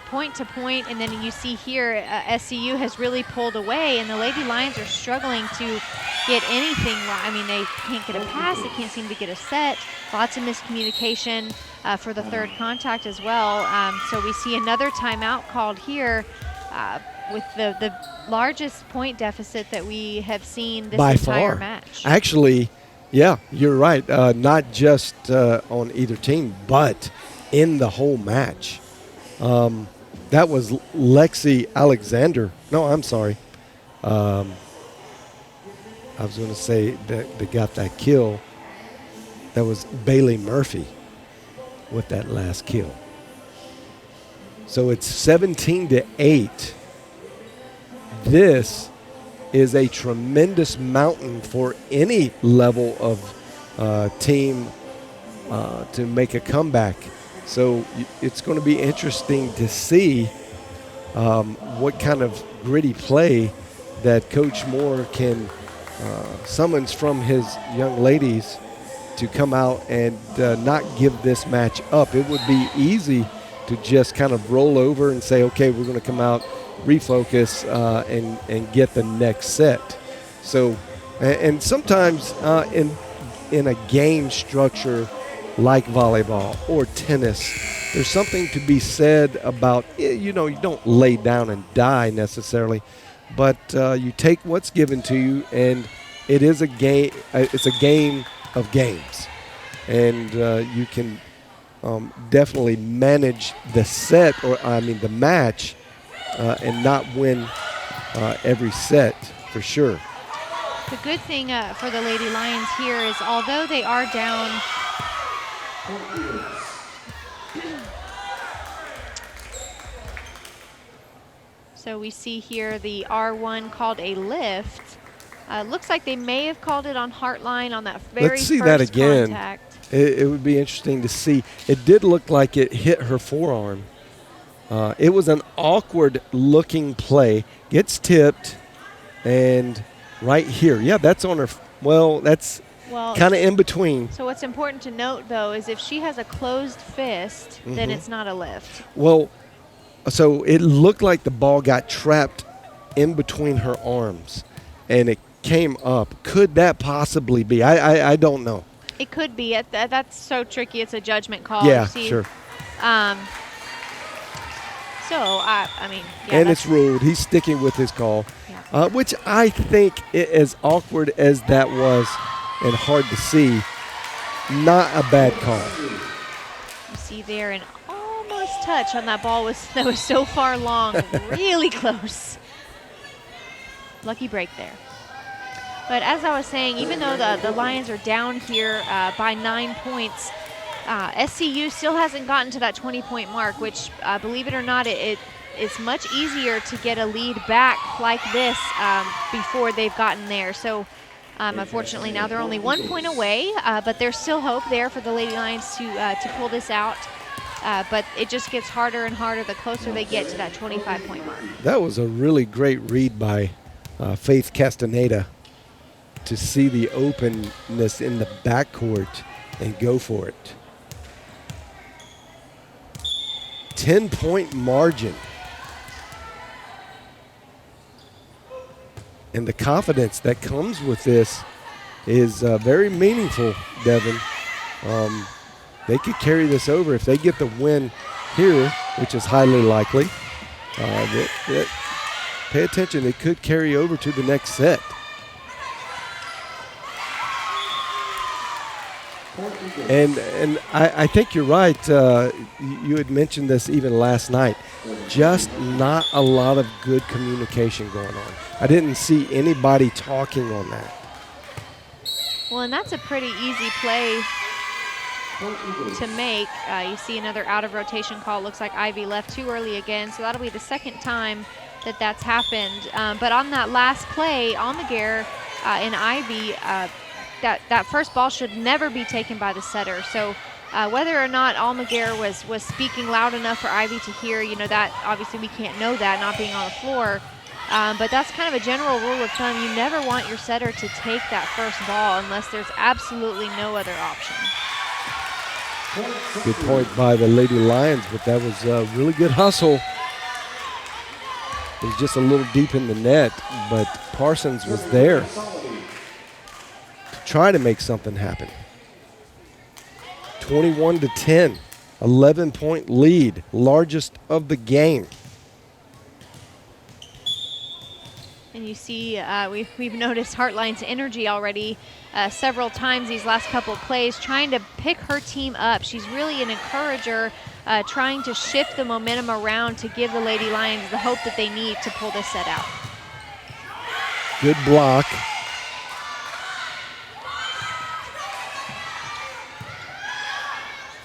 Point to point, and then you see here SCU has really pulled away, and the Lady Lions are struggling to get anything. I mean, they can't get a pass, they can't seem to get a set. Lots of miscommunication for the third contact as well. So we see another timeout called here with the largest point deficit that we have seen this entire match. Actually, yeah, you're right. Not just on either team, but in the whole match. That was Lexi Alexander. No, I'm sorry. I was going to say that they got that kill. That was Bailey Murphy with that last kill. So it's 17-8. This is a tremendous mountain for any level of team to make a comeback. So it's going to be interesting to see what kind of gritty play that Coach Moore can summons from his young ladies to come out and not give this match up. It would be easy to just kind of roll over and say, okay, we're going to come out, refocus, and get the next set. So, and sometimes in a game structure like volleyball or tennis, there's something to be said about, you don't lay down and die necessarily, but you take what's given to you, and it is a game. It's a game of games, and you can definitely manage the set, the match, and not win every set for sure. The good thing for the Lady Lions here is, although they are down, so we see here the R1 called a lift. Looks like they may have called it on Heartline on that very Let's see first that again. contact. It would be interesting to see. It did look like it hit her forearm. It was an awkward-looking play. Gets tipped, and right here. Yeah, that's on her. Well, that's kind of in between. So what's important to note, though, is if she has a closed fist, then it's not a lift. Well, so it looked like the ball got trapped in between her arms, and it came up. Could that possibly be? I don't know. It could be. That's so tricky. It's a judgment call. Yeah, sure. And it's ruled. He's sticking with his call, yeah. Which I think, as awkward as that was and hard to see, not a bad call. You see there an almost touch on that ball that was so far long, really close. Lucky break there. But as I was saying, even though the Lions are down here by 9 points, SCU still hasn't gotten to that 20-point mark, which, believe it or not, it's much easier to get a lead back like this before they've gotten there. So unfortunately now they're only 1 point away, but there's still hope there for the Lady Lions to pull this out. But it just gets harder and harder the closer they get to that 25-point mark. That was a really great read by Faith Castaneda to see the openness in the backcourt and go for it. 10-point margin. And the confidence that comes with this is very meaningful, Devin. They could carry this over if they get the win here, which is highly likely. Pay attention, it could carry over to the next set. And I think you're right. You had mentioned this even last night. Just not a lot of good communication going on. I didn't see anybody talking on that. Well, and that's a pretty easy play to make. You see another out of rotation call. Looks like Ivy left too early again, so that'll be the second time that's happened. But on that last play, Almaguer and Ivy, that first ball should never be taken by the setter. So whether or not Almaguer was speaking loud enough for Ivy to hear, you know, that obviously we can't know that, not being on the floor. But that's kind of a general rule of thumb. You never want your setter to take that first ball unless there's absolutely no other option. Good point by the Lady Lions, but that was a really good hustle. It was just a little deep in the net, but Parsons was there to try to make something happen. 21-10, 11-point lead, largest of the game. And you see we've noticed Heartline's energy already several times these last couple of plays, trying to pick her team up. She's really an encourager, trying to shift the momentum around to give the Lady Lions the hope that they need to pull this set out. Good block.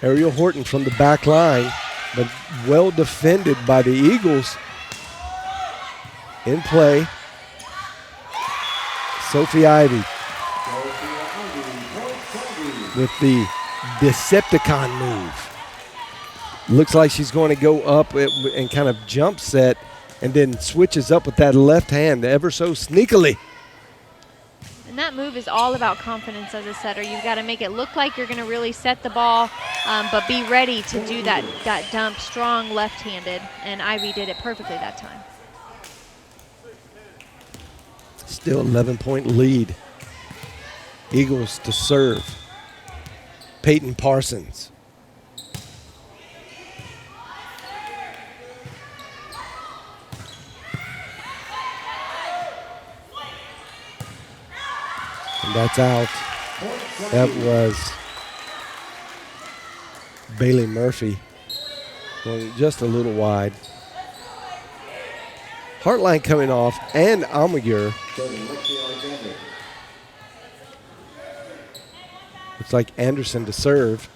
Ariel Horton from the back line, but well defended by the Eagles. In play, Sophie Ivy with the Decepticon move. Looks like she's going to go up and kind of jump set and then switches up with that left hand ever so sneakily. And that move is all about confidence as a setter. You've got to make it look like you're going to really set the ball, but be ready to do that dump strong left-handed, and Ivy did it perfectly that time. Still 11-point lead. Eagles to serve. Peyton Parsons. And that's out. That was Bailey Murphy going just a little wide. Heartline coming off, and Almaguer. Looks like Anderson to serve.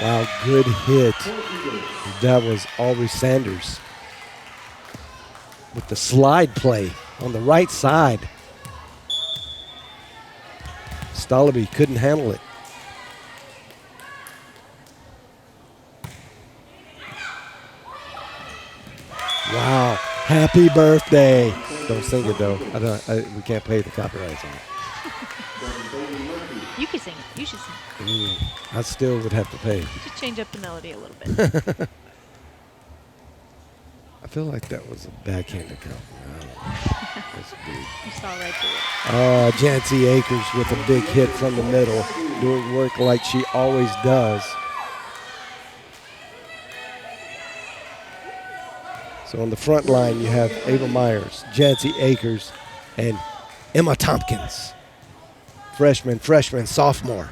Wow, good hit. That was Aubrey Sanders with the slide play on the right side. Stalaby couldn't handle it. Wow, happy birthday. Don't sing it though. We can't pay the copyrights on it. You can sing it. You should sing it. I still would have to pay. Just change up the melody a little bit. I feel like that was a backhanded compliment. That's big. You saw right through it. Jancy Akers with a big hit from the middle, doing work like she always does. So on the front line, you have Ava Myers, Jancy Akers, and Emma Tompkins. Freshman, sophomore.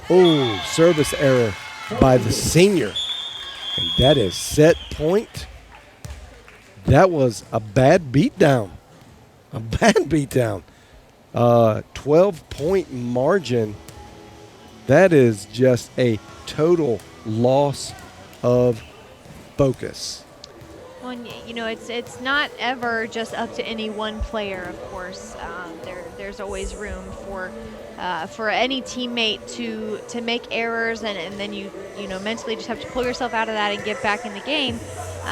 Oh, service error by the senior. And that is set point. That was a bad beatdown. A bad beatdown. 12-point margin. That is just a total loss of focus. Well, and, you know, it's not ever just up to any one player, of course. There's always room for any teammate to make errors, and then you mentally just have to pull yourself out of that and get back in the game.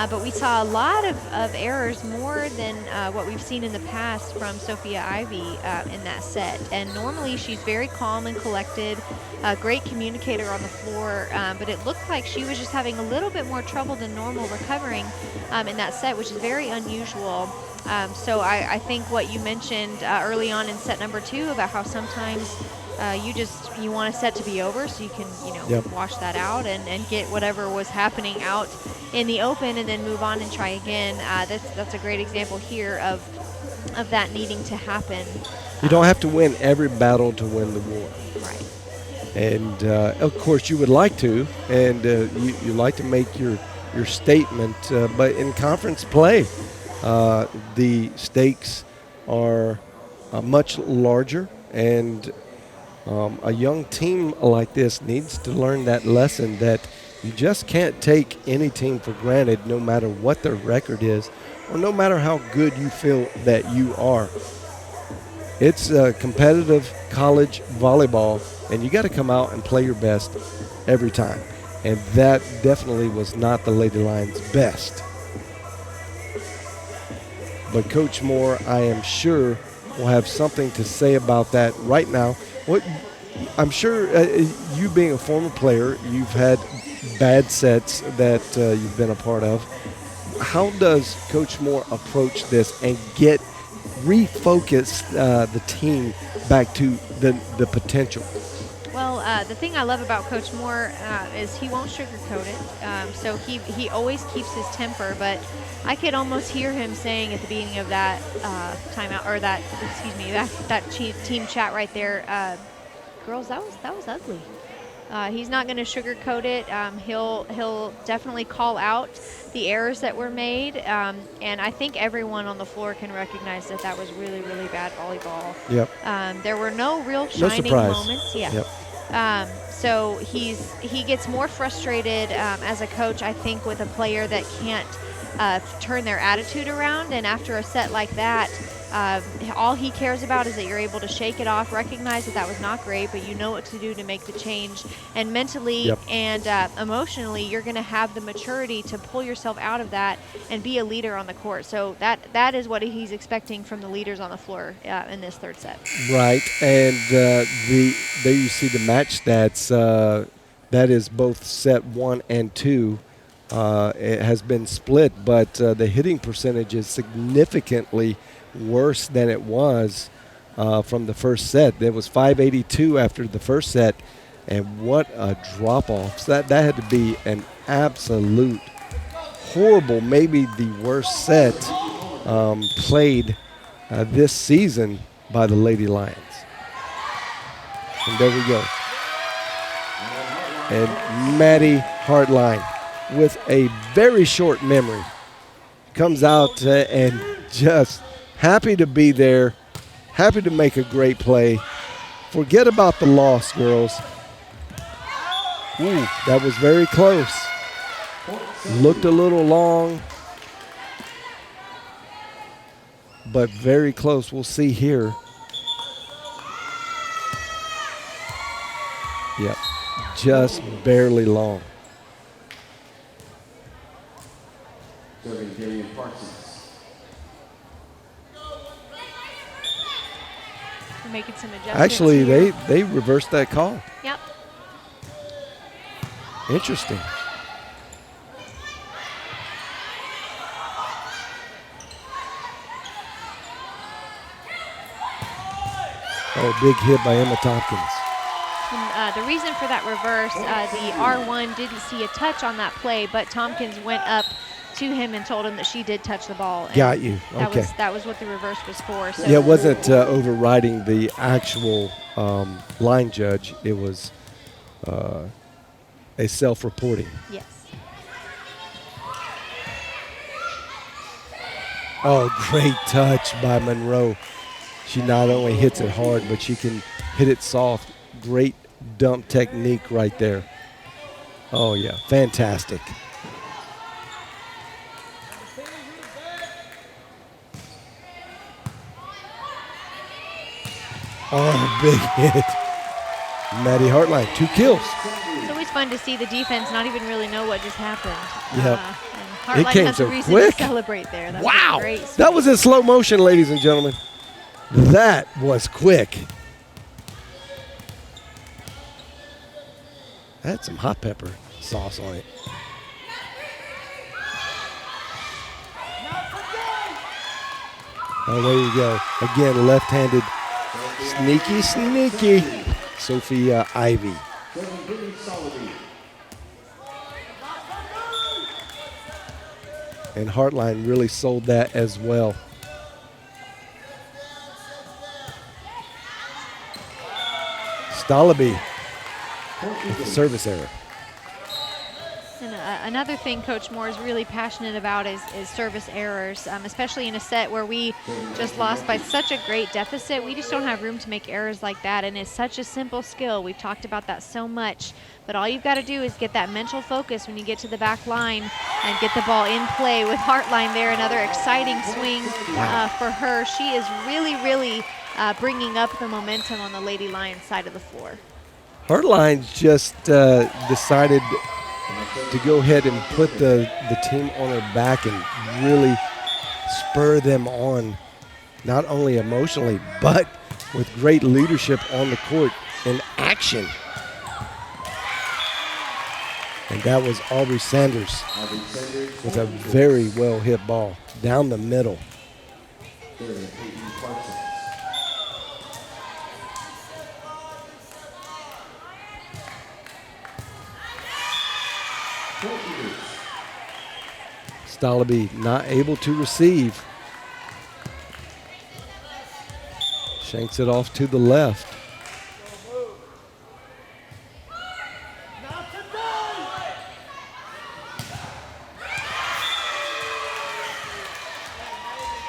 But we saw a lot of errors, more than what we've seen in the past from Sophia Ivy in that set. And normally she's very calm and collected, a great communicator on the floor, but it looked like she was just having a little bit more trouble than normal recovering in that set, which is very unusual. So I think what you mentioned early on in set number 2 about how sometimes you want a set to be over so you can wash that out and get whatever was happening out in the open and then move on and try again. That's a great example here of that needing to happen. You don't have to win every battle to win the war. Right. And of course you would like to, and you like to make your statement, but in conference play, the stakes are much larger, and a young team like this needs to learn that lesson that you just can't take any team for granted, no matter what their record is or no matter how good you feel that you are. It's competitive college volleyball, and you got to come out and play your best every time. And that definitely was not the Lady Lions' best. But Coach Moore, I am sure, will have something to say about that right now. I'm sure you being a former player, you've had bad sets that you've been a part of. How does Coach Moore approach this and refocus the team back to the potential? Well, the thing I love about Coach Moore is he won't sugarcoat it. So he always keeps his temper, but I could almost hear him saying at the beginning of that timeout, or that team chat right there, girls, that was ugly. He's not going to sugarcoat it. He'll definitely call out the errors that were made, and I think everyone on the floor can recognize that was really, really bad volleyball. Yep. There were no real shining moments. Yeah. Yep. So he gets more frustrated as a coach, I think, with a player that can't turn their attitude around. And after a set like that, all he cares about is that you're able to shake it off, recognize that was not great, but you know what to do to make the change. And mentally and emotionally, you're going to have the maturity to pull yourself out of that and be a leader on the court. So that is what he's expecting from the leaders on the floor in this third set. Right, and there you see the match stats. That is both set 1 and 2. It has been split, but the hitting percentage is significantly worse than it was from the first set. There was 582 after the first set, and what a drop-off. So that had to be an absolute horrible, maybe the worst set played this season by the Lady Lions. And there we go. And Maddie Hartline, with a very short memory, comes out and just happy to be there, happy to make a great play. Forget about the loss, girls. Ooh, that was very close. Looked a little long, but very close. We'll see here. Yep, just barely long. Serving Peyton Parsons. We're making some adjustments. Actually, here. they reversed that call. Yep. Interesting. Oh, big hit by Emma Tompkins. And, the reason for that reverse, the R1 didn't see a touch on that play, but Tompkins went up to him and told him that she did touch the ball. And got you. Okay. That was what the reverse was for. So Yeah, it wasn't overriding the actual line judge. It was a self-reporting. Yes. Oh, great touch by Monroe. She not only hits it hard, but she can hit it soft. Great dump technique right there. Oh, yeah, fantastic. Oh, big hit. Maddie Hartline, 2 kills. It's always fun to see the defense not even really know what just happened. Yep. And It Hartline came has so a reason quick. to celebrate there. That Wow. was a great That swing. was in slow motion, ladies and gentlemen. That was quick. That had some hot pepper sauce on it. Oh, there you go. Again, left-handed. Sneaky, sneaky. Sophia Ivy. And Hartline really sold that as well. Stalaby with the service error. And another thing Coach Moore is really passionate about is service errors, especially in a set where we just lost by such a great deficit. We just don't have room to make errors like that, and it's such a simple skill. We've talked about that so much, but all you've got to do is get that mental focus when you get to the back line and get the ball in play with Hartline there. Another exciting swing for her. She is really bringing up the momentum on the Lady Lions side of the floor. Hartline just decided to go ahead and put the team on her back and really spur them on, not only emotionally, but with great leadership on the court in action. And that was Aubrey Sanders with a very well hit ball down the middle. Stalaby not able to receive. Shanks it off to the left.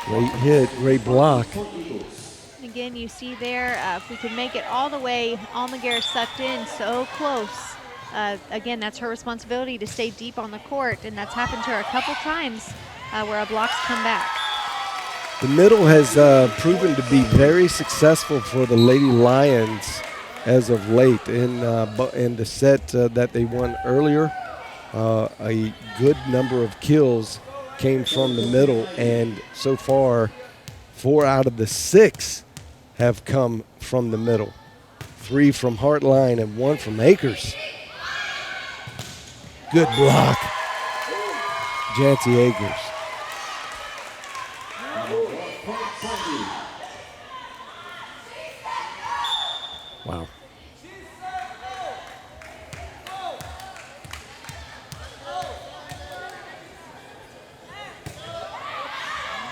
Great hit, great block. Again, you see there, if we can make it all the way, Almaguer sucked in so close. Again, that's her responsibility to stay deep on the court, and that's happened to her a couple times where a block's come back. The middle has proven to be very successful for the Lady Lions as of late. In the set that they won earlier, a good number of kills came from the middle, and so far 4 out of the 6 have come from the middle. 3 from Hartline and 1 from Akers. Good block, Jancy Akers. Wow.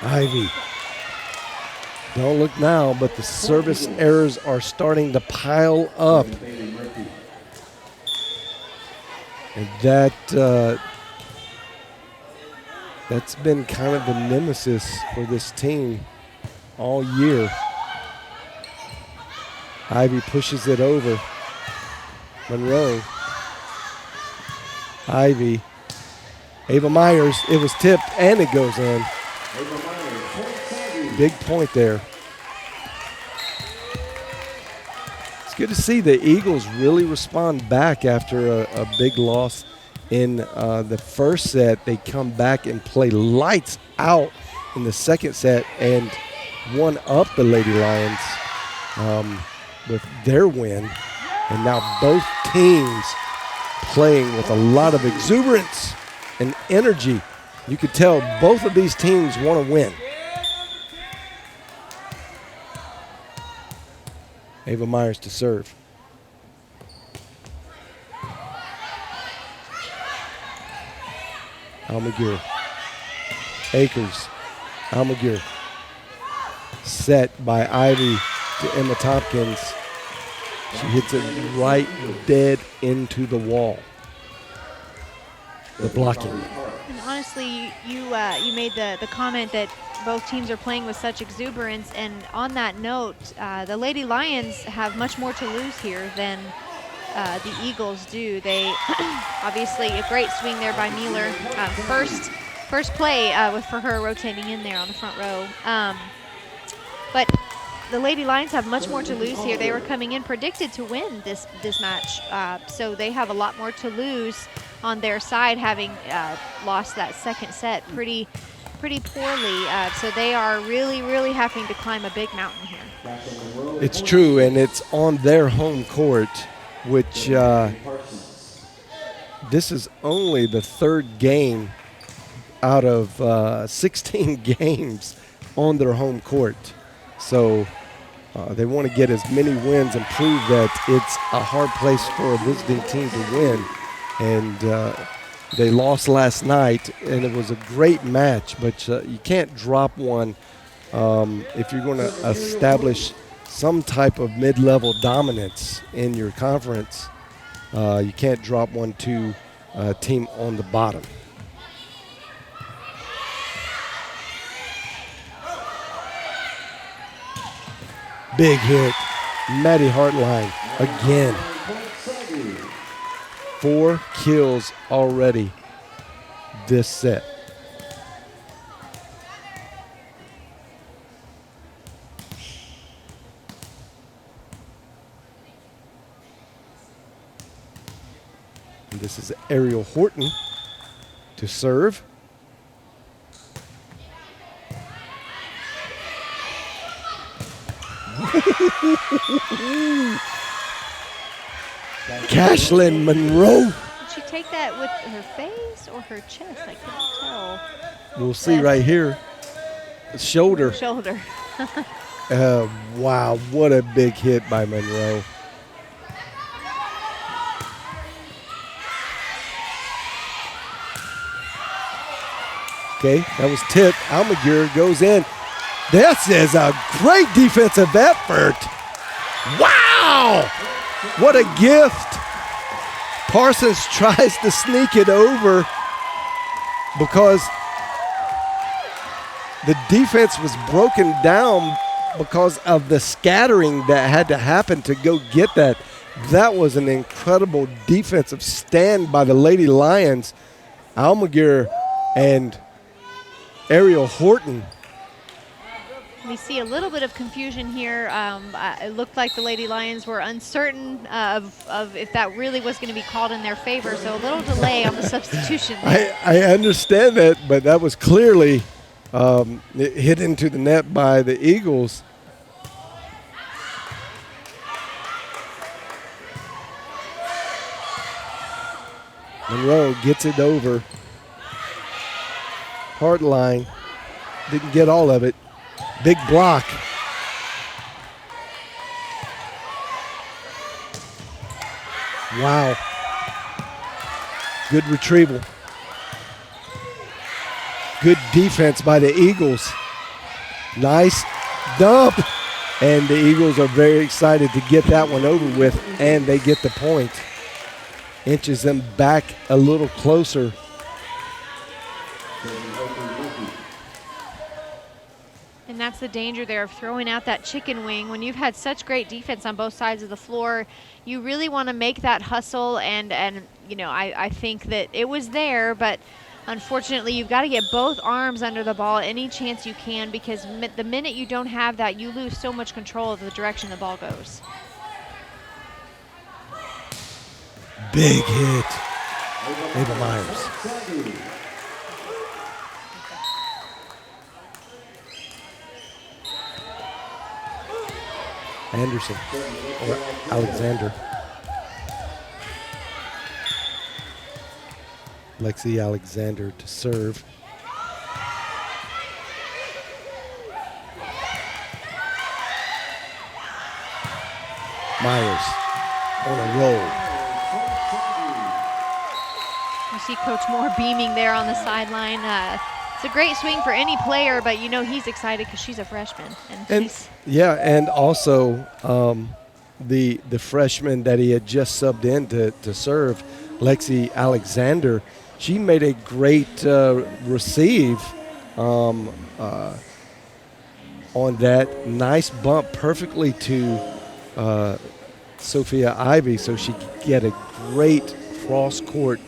Ivy. Don't look now, but the service errors are starting to pile up. And that's been kind of the nemesis for this team all year. Ivy pushes it over. Monroe. Ivy. Ava Myers, it was tipped and it goes in. Big point there. It's good to see the Eagles really respond back after a big loss in the first set. They come back and play lights out in the second set and one up the Lady Lions with their win. And now both teams playing with a lot of exuberance and energy. You could tell both of these teams want to win. Ava Myers to serve. Almaguer. Akers. Almaguer. Set by Ivy to Emma Tompkins. She hits it right dead into the wall. The blocking. And honestly, you made the comment that both teams are playing with such exuberance, and on that note, the Lady Lions have much more to lose here than the Eagles do. They obviously a great swing there by Mueller. First play for her rotating in there on the front row. But the Lady Lions have much more to lose here. They were coming in predicted to win this match, so they have a lot more to lose on their side, having lost that second set pretty poorly. So they are really having to climb a big mountain here. It's true, and it's on their home court, which this is only the third game out of 16 games on their home court. So they want to get as many wins and prove that it's a hard place for a visiting team to win. And they lost last night, and it was a great match, but you can't drop one if you're going to establish some type of mid-level dominance in your conference. You can't drop one to a team on the bottom. Big hit. Maddie Hartline again. 4 kills already this set. And this is Ariel Horton to serve. Cashlyn Monroe. Did she take that with her face or her chest? I couldn't tell. We'll see right here. Shoulder. Shoulder. Wow, what a big hit by Monroe. Okay, that was tipped. Almaguer goes in. This is a great defensive effort. Wow! What a gift. Parsons tries to sneak it over because the defense was broken down because of the scattering that had to happen to go get that. That was an incredible defensive stand by the Lady Lions. Almaguer and Ariel Horton. We see a little bit of confusion here. It looked like the Lady Lions were uncertain of if that really was going to be called in their favor, so a little delay on the substitution there. I understand that, but that was clearly hit into the net by the Eagles. Monroe gets it over. Hartline didn't get all of it. Big block. Wow. Good retrieval. Good defense by the Eagles. Nice dump. And the Eagles are very excited to get that one over with, and they get the point. Inches them back a little closer. And that's the danger there of throwing out that chicken wing. When you've had such great defense on both sides of the floor, you really want to make that hustle. And you know, I think that it was there, but unfortunately you've got to get both arms under the ball any chance you can, because the minute you don't have that, you lose so much control of the direction the ball goes. Big hit. Ava Myers. Anderson or Alexander. Lexi Alexander to serve. Myers on a roll. You see Coach Moore beaming there on the sideline. It's a great swing for any player, but you know he's excited because she's a freshman. And yeah, and also the freshman that he had just subbed in to serve, Lexi Alexander. She made a great receive on that. Nice bump perfectly to Sophia Ivy, so she could get a great cross-court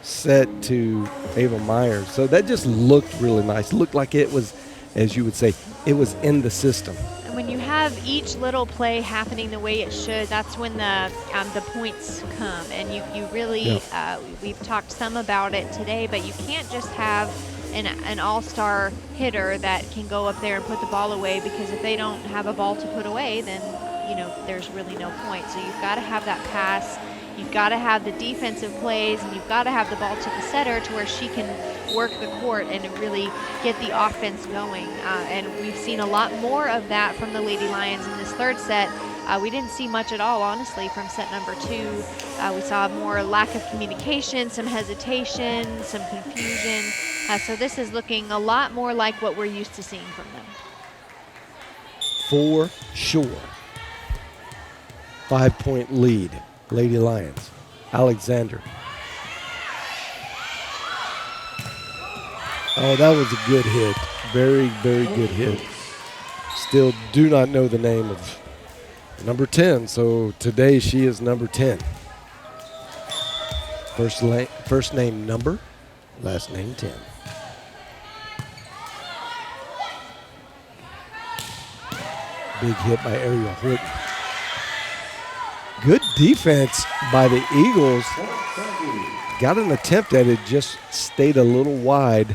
set to Ava Myers. So that just looked really nice. Looked like it was, as you would say, it was in the system. And when you have each little play happening the way it should, that's when the points come. And you really, we've talked some about it today, but you can't just have an all-star hitter that can go up there and put the ball away, because if they don't have a ball to put away, then there's really no point. So you've got to have that pass. You've got to have the defensive plays, and you've got to have the ball to the setter to where she can work the court and really get the offense going. And we've seen a lot more of that from the Lady Lions in this third set. We didn't see much at all, honestly, from set number 2. We saw more lack of communication, some hesitation, some confusion. So this is looking a lot more like what we're used to seeing from them. For sure. 5-point lead, Lady Lions. Alexander. Oh, that was a good hit. Very, very good hit. Still do not know the name of number 10, so today she is number 10. First name number, last name 10. Big hit by Ariel Horton. Good defense by the Eagles. Got an attempt at it, just stayed a little wide.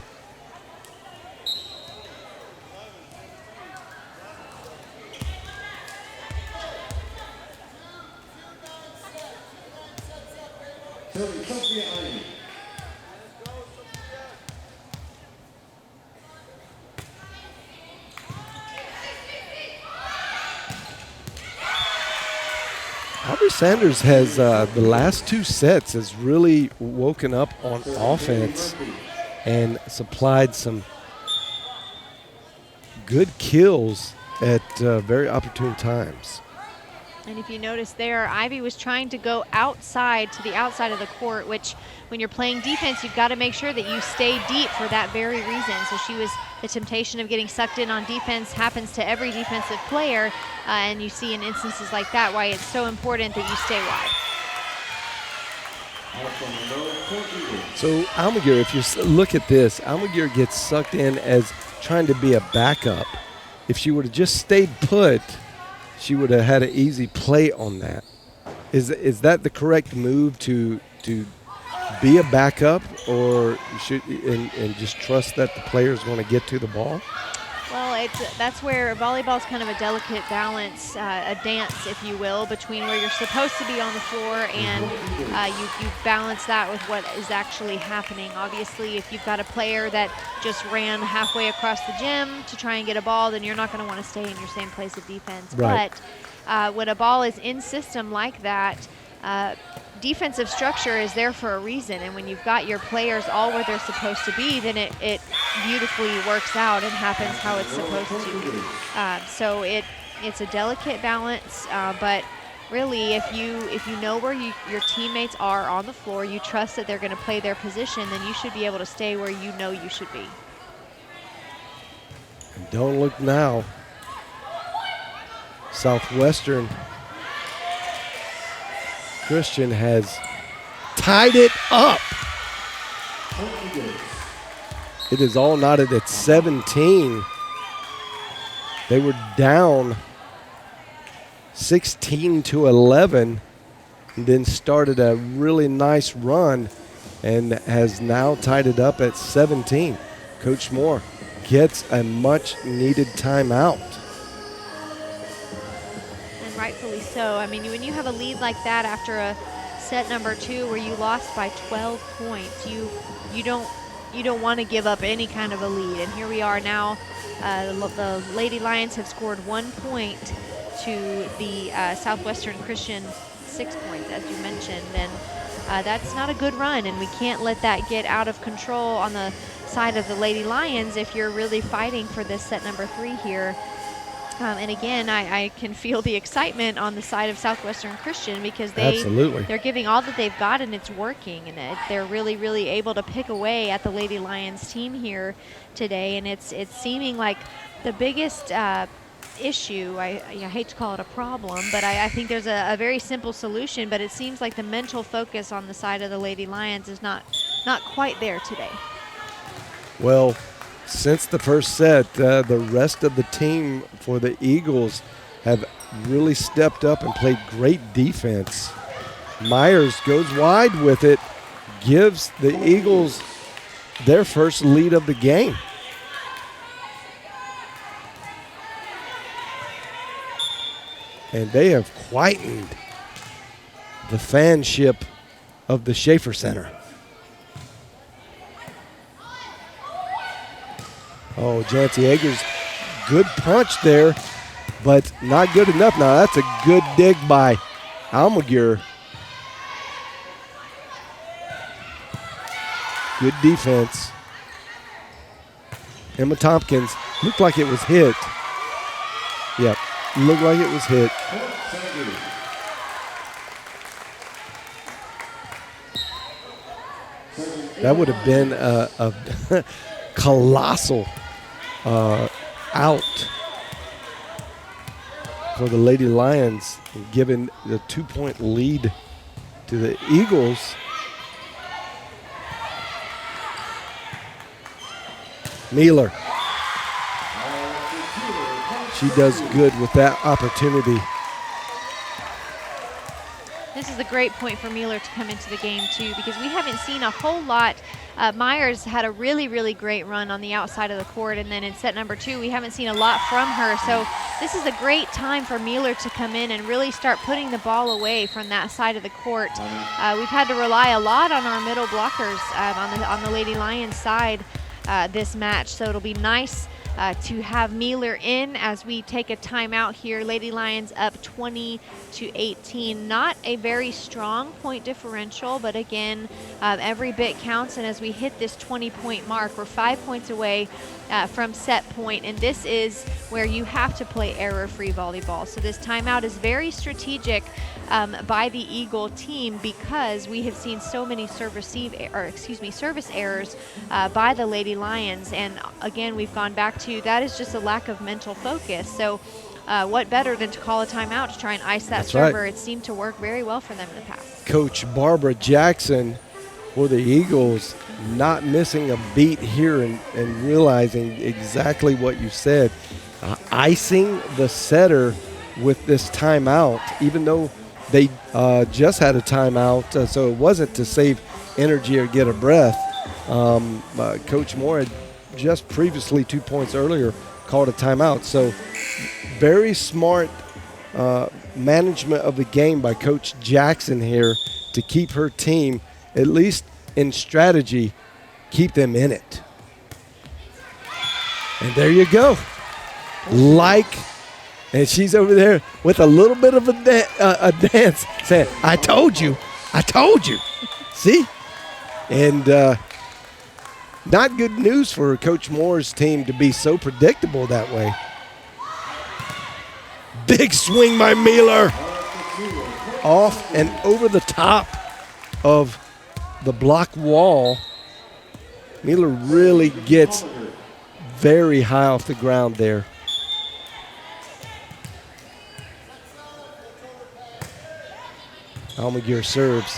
Aubrey Sanders has the last 2 sets has really woken up on offense and supplied some good kills at very opportune times. And if you notice there, Ivy was trying to go outside to the outside of the court, which when you're playing defense, you've got to make sure that you stay deep for that very reason. So the temptation of getting sucked in on defense happens to every defensive player, and you see in instances like that why it's so important that you stay wide. So Almaguer, if you look at this, Almaguer gets sucked in as trying to be a backup. If she would have just stayed put, she would have had an easy play on that. Is that the correct move to be a backup, or should and just trust that the player is going to get to the ball? Well, that's where volleyball's kind of a delicate balance, a dance, if you will, between where you're supposed to be on the floor and you balance that with what is actually happening. Obviously, if you've got a player that just ran halfway across the gym to try and get a ball, then you're not going to want to stay in your same place of defense. Right. But when a ball is in system like that, defensive structure is there for a reason, and when you've got your players all where they're supposed to be, then it beautifully works out and happens how it's supposed to. So it's a delicate balance, but really if you know where your teammates are on the floor, you trust that they're going to play their position, then you should be able to stay where you know you should be. And don't look now. Southwestern Christian has tied it up. It is all knotted at 17. They were down 16-11 and then started a really nice run and has now tied it up at 17. Coach Moore gets a much-needed timeout. Rightfully so. I mean, when you have a lead like that after a set number 2 where you lost by 12 points, you don't want to give up any kind of a lead. And here we are now. The Lady Lions have scored 1 point to the Southwestern Christian 6 points, as you mentioned, and that's not a good run. And we can't let that get out of control on the side of the Lady Lions if you're really fighting for this set number 3 here. And again, I can feel the excitement on the side of Southwestern Christian because Absolutely. they're giving all that they've got and it's working. And they're really, really able to pick away at the Lady Lions team here today. And it's seeming like the biggest issue, I hate to call it a problem, but I think there's a very simple solution, but it seems like the mental focus on the side of the Lady Lions is not quite there today. Well, since the first set, the rest of the team for the Eagles have really stepped up and played great defense. Myers goes wide with it, gives the Eagles their first lead of the game. And they have quietened the fanship of the Schaefer Center. Oh, Jancy Eggers, good punch there, but not good enough. Now that's a good dig by Almaguer. Good defense. Emma Tompkins looked like it was hit. Yep, looked like it was hit. That would have been a colossal out for the Lady Lions, giving the 2-point lead to the Eagles. Mueller. She does good with that opportunity. This is a great point for Mueller to come into the game too, because we haven't seen a whole lot. Myers had a really, really great run on the outside of the court, and then in set number 2, we haven't seen a lot from her. So this is a great time for Mueller to come in and really start putting the ball away from that side of the court. We've had to rely a lot on our middle blockers on the Lady Lions side this match, so it'll be nice to have Mueller in as we take a timeout here. Lady Lions up 20-18. Not a very strong point differential, but again, every bit counts. And as we hit this 20-point mark, we're 5 points away from set point, and this is where you have to play error-free volleyball. So this timeout is very strategic by the Eagle team because we have seen so many service errors by the Lady Lions, and again, we've gone back to that is just a lack of mental focus. So what better than to call a timeout to try and ice that server? Right. It seemed to work very well for them in the past. Coach Barbara Jackson for the Eagles not missing a beat here and realizing exactly what you said. Icing the setter with this timeout, even though they just had a timeout, so it wasn't to save energy or get a breath. Coach Moore had just previously 2 points earlier called a timeout. So very smart management of the game by Coach Jackson here to keep her team, at least in strategy, keep them in it. And there you go. And she's over there with a little bit of a dance saying, I told you. See? And not good news for Coach Moore's team to be so predictable that way. Big swing by Mueller. Off and over the top of the block wall. Mueller really gets very high off the ground there. Almaguer serves.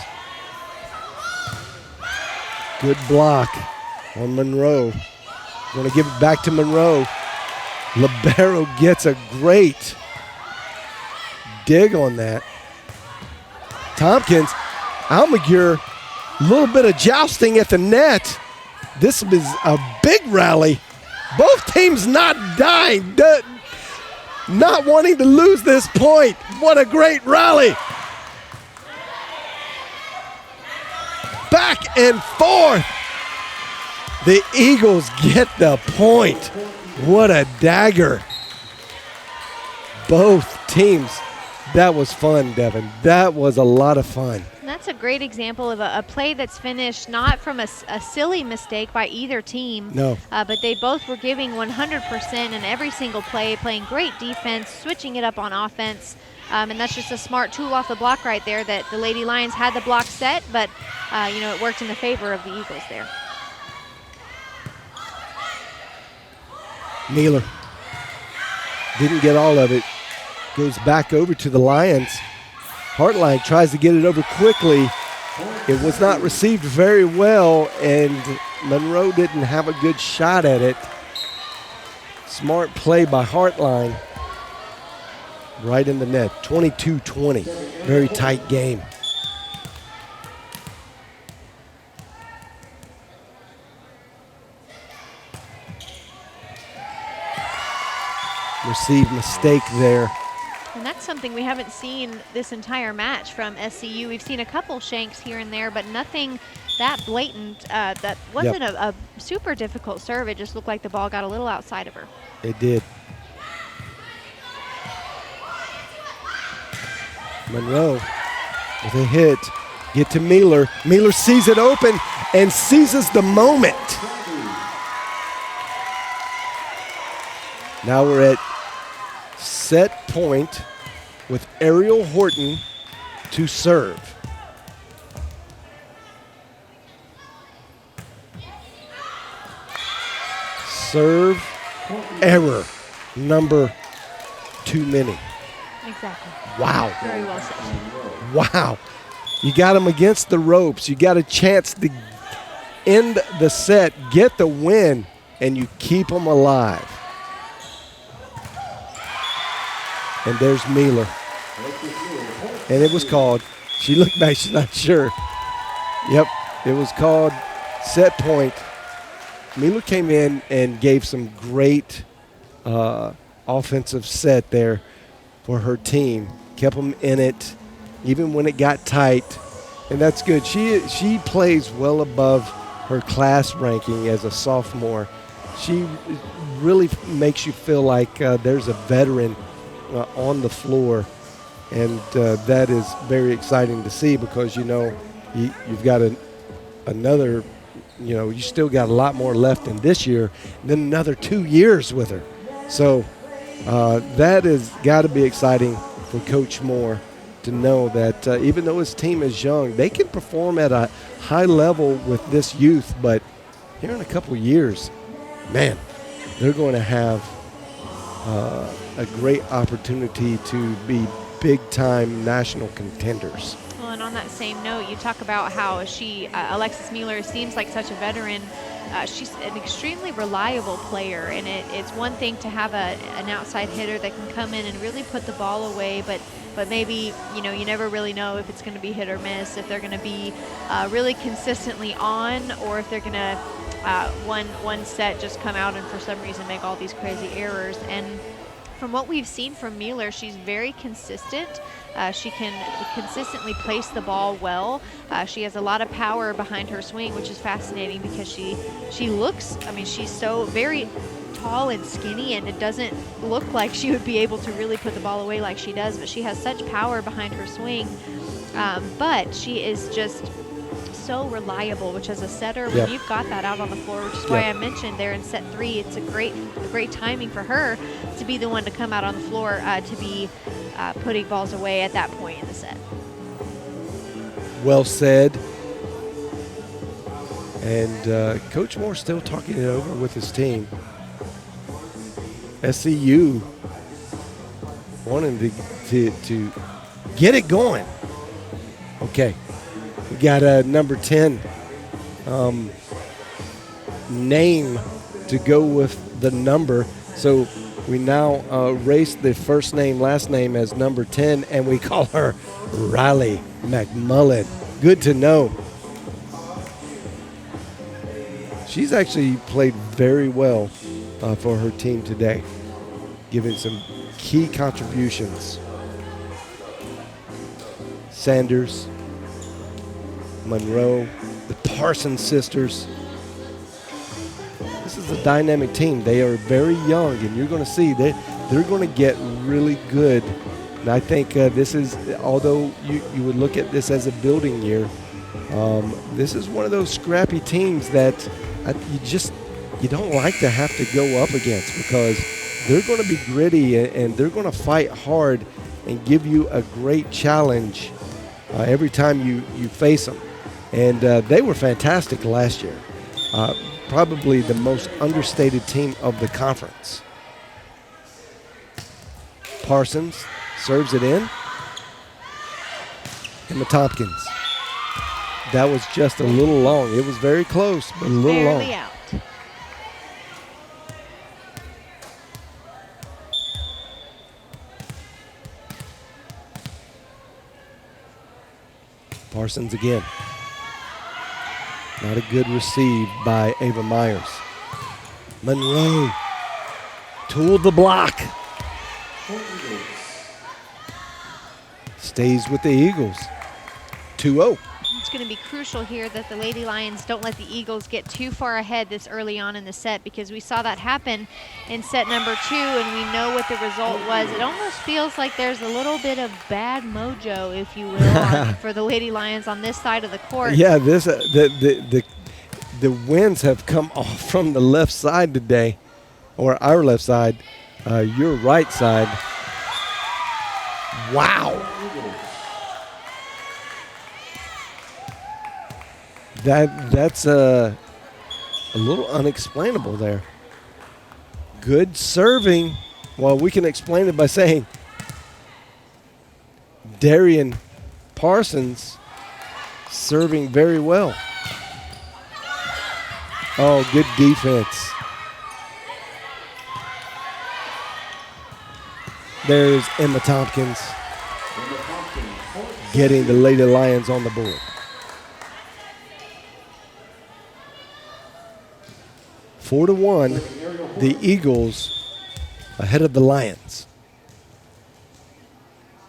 Good block on Monroe. Going to give it back to Monroe. Libero gets a great dig on that. Tompkins, Almaguer, a little bit of jousting at the net. This is a big rally. Both teams not dying, not wanting to lose this point. What a great rally. Back and forth. The Eagles get the point. What a dagger. Both teams. That was fun, Devin. That was a lot of fun. And that's a great example of a play that's finished not from a silly mistake by either team. No. But they both were giving 100% in every single play, playing great defense, switching it up on offense. And that's just a smart tool off the block right there that the Lady Lions had the block set, but, it worked in the favor of the Eagles there. Mealer didn't get all of it. Goes back over to the Lions. Hartline tries to get it over quickly. It was not received very well, and Monroe didn't have a good shot at it. Smart play by Hartline. Right in the net, 22-20. Very tight game. Received mistake there. And that's something we haven't seen this entire match from SCU. We've seen a couple shanks here and there, but nothing that blatant. That wasn't a super difficult serve. It just looked like the ball got a little outside of her. It did. Monroe with a hit. Get to Mealer. Mealer sees it open and seizes the moment. Now we're at set point with Ariel Horton to serve. Serve error number too many. Exactly. Wow. Very well said. Wow. You got him against the ropes. You got a chance to end the set, get the win, and you keep them alive. And there's Mealer. And it was called. She looked back, she's not sure. Yep, it was called set point. Mealer came in and gave some great offensive set there for her team. Kept them in it, even when it got tight. And that's good. She plays well above her class ranking as a sophomore. She really makes you feel like there's a veteran on the floor, and that is very exciting to see because you've got another, you still got a lot more left in this year, and then another 2 years with her. So that has got to be exciting for Coach Moore to know that even though his team is young, they can perform at a high level with this youth, but here in a couple of years, man, they're going to have a great opportunity to be big-time national contenders. Well, and on that same note, you talk about how Alexis Mealer, seems like such a veteran. She's an extremely reliable player, and it's one thing to have an outside hitter that can come in and really put the ball away, but maybe, you never really know if it's going to be hit or miss, if they're going to be really consistently on, or if they're going to one set just come out and for some reason make all these crazy errors. And from what we've seen from Mealer, she's very consistent. She can consistently place the ball well. She has a lot of power behind her swing, which is fascinating because she looks, she's so very tall and skinny, and it doesn't look like she would be able to really put the ball away like she does, but she has such power behind her swing. But she is just so reliable, which as a setter, when you've got that out on the floor, which is why I mentioned there in set 3, it's a great timing for her to be the one to come out on the floor to be putting balls away at that point in the set. Well said. And Coach Moore still talking it over with his team. SCU wanting to get it going. Okay. We got a number 10 name to go with the number. So we now race the first name, last name as number 10, and we call her Riley McMullen. Good to know. She's actually played very well for her team today, giving some key contributions. Sanders, Monroe, the Parsons sisters. This is a dynamic team. They are very young, and you're going to see they're going to get really good And I think this is, although you would look at this as a building year, this is one of those scrappy teams that you don't like to have to go up against, because they're going to be gritty and they're going to fight hard and give you a great challenge every time you face them. And they were fantastic last year. Probably the most understated team of the conference. Parsons serves it in. And Tompkins. That was just a little long. It was very close, but a little Barely long. out. Parsons again. Not a good receive by Ava Myers. Monroe tooled the block. Stays with the Eagles. 2-0. It's going to be crucial here that the Lady Lions don't let the Eagles get too far ahead this early on in the set, because we saw that happen in set number 2, and we know what the result was. It almost feels like there's a little bit of bad mojo, if you will, for the Lady Lions on this side of the court. Yeah, this the winds have come off from the left side today, or our left side, your right side. Wow. That's a little unexplainable there. Good serving. Well, we can explain it by saying Darian Parsons serving very well. Oh, good defense. There's Emma Tompkins getting the Lady Lions on the board. 4-1, the Eagles ahead of the Lions.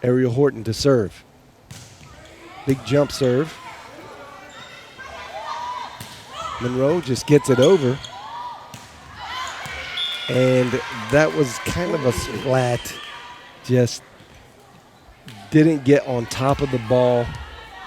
Ariel Horton to serve. Big jump serve. Monroe just gets it over. And that was kind of a splat. Just didn't get on top of the ball.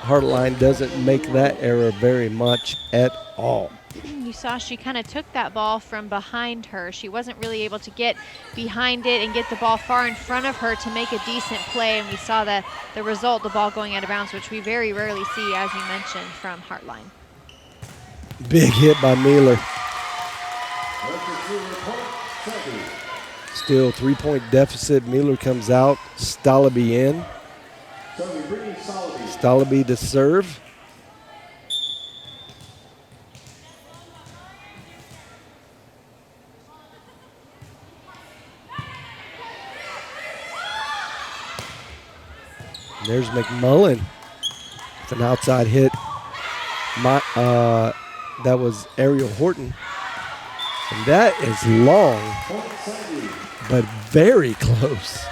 Hartline doesn't make that error very much at all. You saw she kind of took that ball from behind her. She wasn't really able to get behind it and get the ball far in front of her to make a decent play, and we saw the result, the ball going out of bounds, which we very rarely see, as you mentioned, from Hartline. Big hit by Mueller. Still 3-point deficit. Mueller comes out. Stalaby in. Stalaby to serve. There's McMullen with an outside hit. That was Ariel Horton. And that is long, but very close.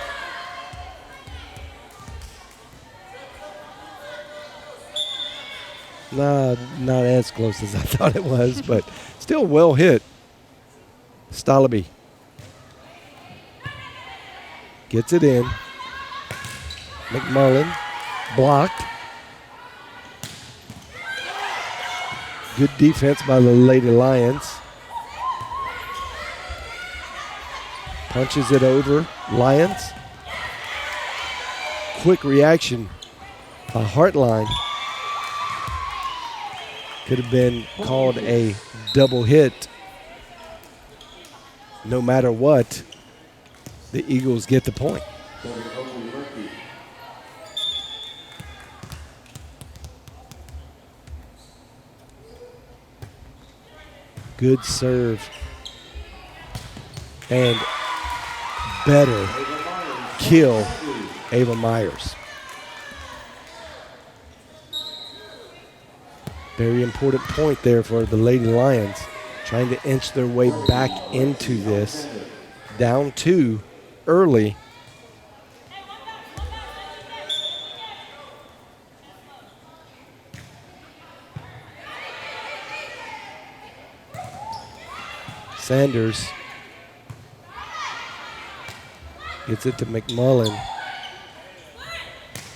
Nah, not as close as I thought it was, but still well hit. Stalaby gets it in. McMullen blocked. Good defense by the Lady Lions. Punches it over. Lions. Quick reaction by Hartline. Could have been called a double hit. No matter what, the Eagles get the point. Good serve. And better kill Ava Myers. Very important point there for the Lady Lions, trying to inch their way back into this. Down 2 early. Sanders gets it to McMullen.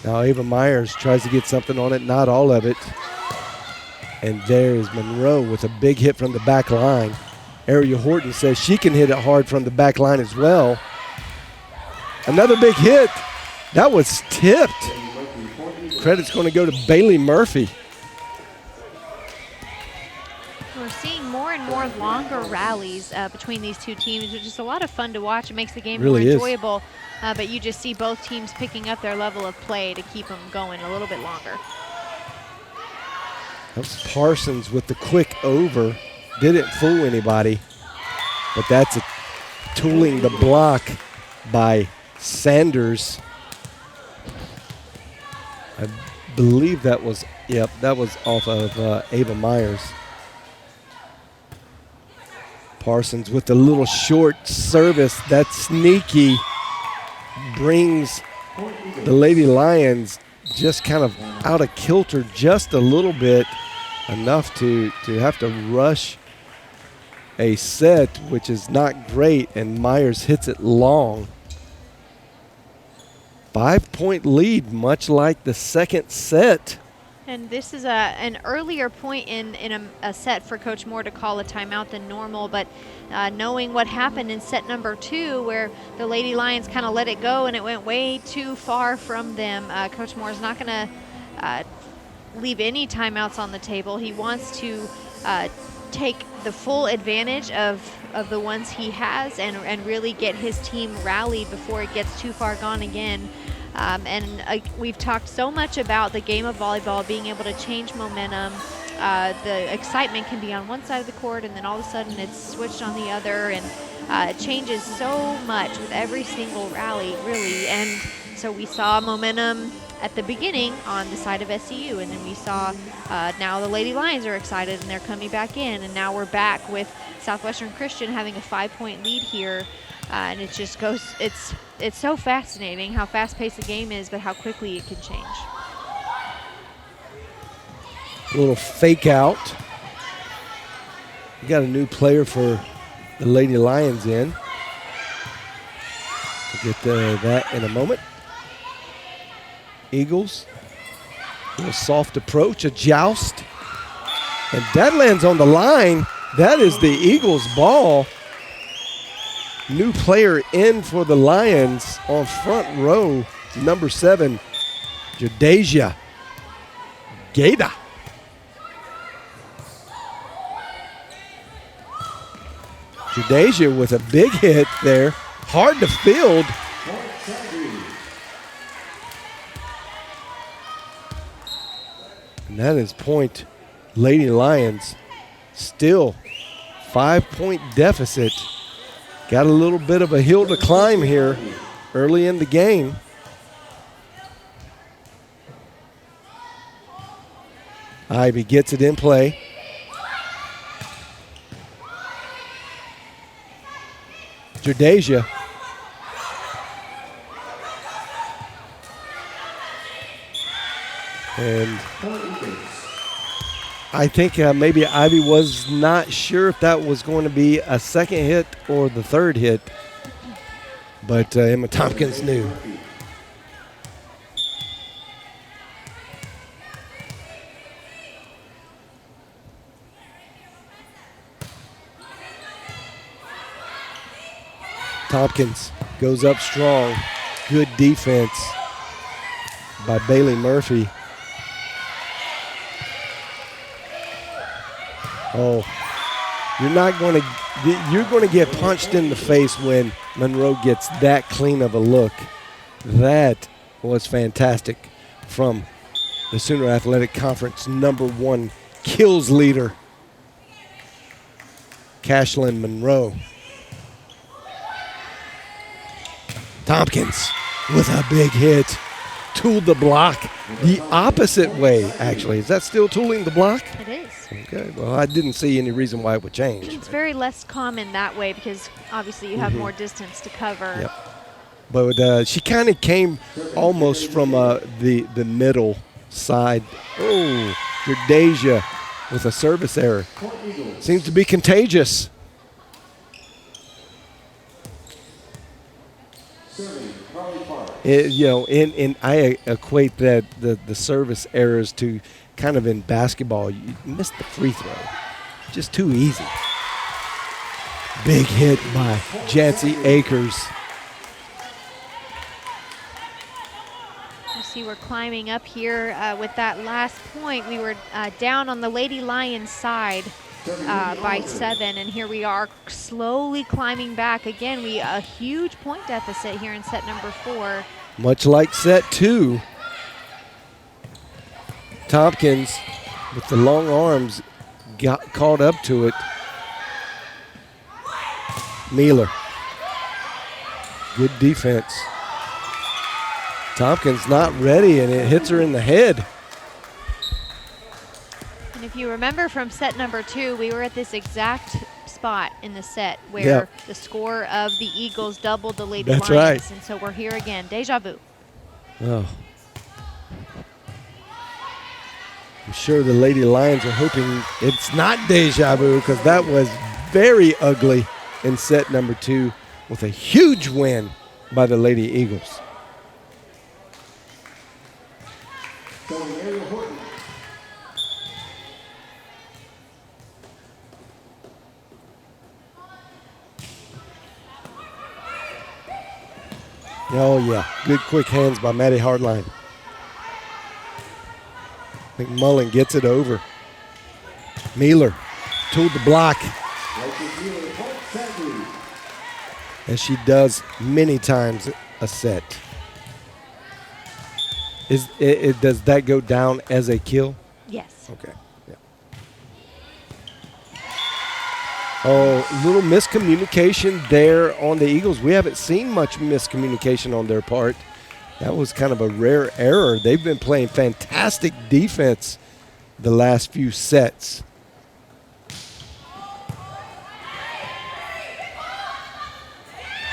Now Ava Myers tries to get something on it, not all of it. And there is Monroe with a big hit from the back line. Ariel Horton says she can hit it hard from the back line as well. Another big hit. That was tipped. Credit's going to go to Bailey Murphy. We're seeing more and more longer rallies between these two teams, which is a lot of fun to watch. It makes the game Really more is. enjoyable, but you just see both teams picking up their level of play to keep them going a little bit longer. That was Parsons with the quick over. Didn't fool anybody, but that's a tooling the block by Sanders. I believe that was, yep, that was off of Ava Myers. Parsons with a little short service. That sneaky brings the Lady Lions just kind of out of kilter just a little bit, enough to have to rush a set, which is not great, and Myers hits it long. 5-point lead, much like the second set. And this is an earlier point in a set for Coach Moore to call a timeout than normal, but knowing what happened in set number 2 where the Lady Lions kind of let it go and it went way too far from them, Coach Moore is not going to leave any timeouts on the table. He wants to take the full advantage of the ones he has and really get his team rallied before it gets too far gone again. We've talked so much about the game of volleyball being able to change momentum. The excitement can be on one side of the court and then all of a sudden it's switched on the other, and it changes so much with every single rally, really. And so we saw momentum at the beginning on the side of SCU, and then we saw now the Lady Lions are excited and they're coming back in, and now we're back with Southwestern Christian having a 5-point lead here. And it just goes, it's so fascinating how fast-paced the game is, but how quickly it can change. A little fake out. We got a new player for the Lady Lions in. We'll get that in a moment. Eagles, a little soft approach, a joust. And that lands on the line. That is the Eagles' ball. New player in for the Lions on front row, number 7, Jadeja Gada. Jadeja with a big hit there, hard to field. And that is point Lady Lions, still 5-point deficit. Got a little bit of a hill to climb here early in the game. Ivy gets it in play. Jadeja. And I think maybe Ivy was not sure if that was going to be a second hit or the third hit, but Emma Tompkins knew. Tompkins goes up strong. Good defense by Bailey Murphy. Oh, you're going to get punched in the face when Monroe gets that clean of a look. That was fantastic from the Sooner Athletic Conference #1 kills leader, Cashlyn Monroe. Tompkins with a big hit. Tooled the block the opposite way, actually. Is that still tooling the block? It is. Okay, well, I didn't see any reason why it would change. It's very less common that way because obviously you have more distance to cover. Yep. But she kind of came almost from the middle side. Oh, Jadeja with a service error. Seems to be contagious. Serving, Carly Park. And I equate that the service errors to kind of in basketball. You miss the free throw. Just too easy. Big hit by Jancy Akers. You see we're climbing up here with that last point. We were down on the Lady Lions side by 7, and here we are slowly climbing back. Again, a huge point deficit here in set number 4. Much like set 2, Tompkins with the long arms got caught up to it. Mealer, good defense. Tompkins not ready, and it hits her in the head. And if you remember from set number 2, we were at this exact spot in the set where the score of the Eagles doubled the Lady Lions. Right. And so we're here again. Deja vu. Oh. I'm sure the Lady Lions are hoping it's not deja vu, because that was very ugly in set number 2 with a huge win by the Lady Eagles. Oh, yeah. Good quick hands by Maddie Hardline. McMullen gets it over. Mealer tooled the block, as she does many times a set. Does that go down as a kill? Yes. Okay. Yeah. Oh, little miscommunication there on the Eagles. We haven't seen much miscommunication on their part. That was kind of a rare error. They've been playing fantastic defense the last few sets.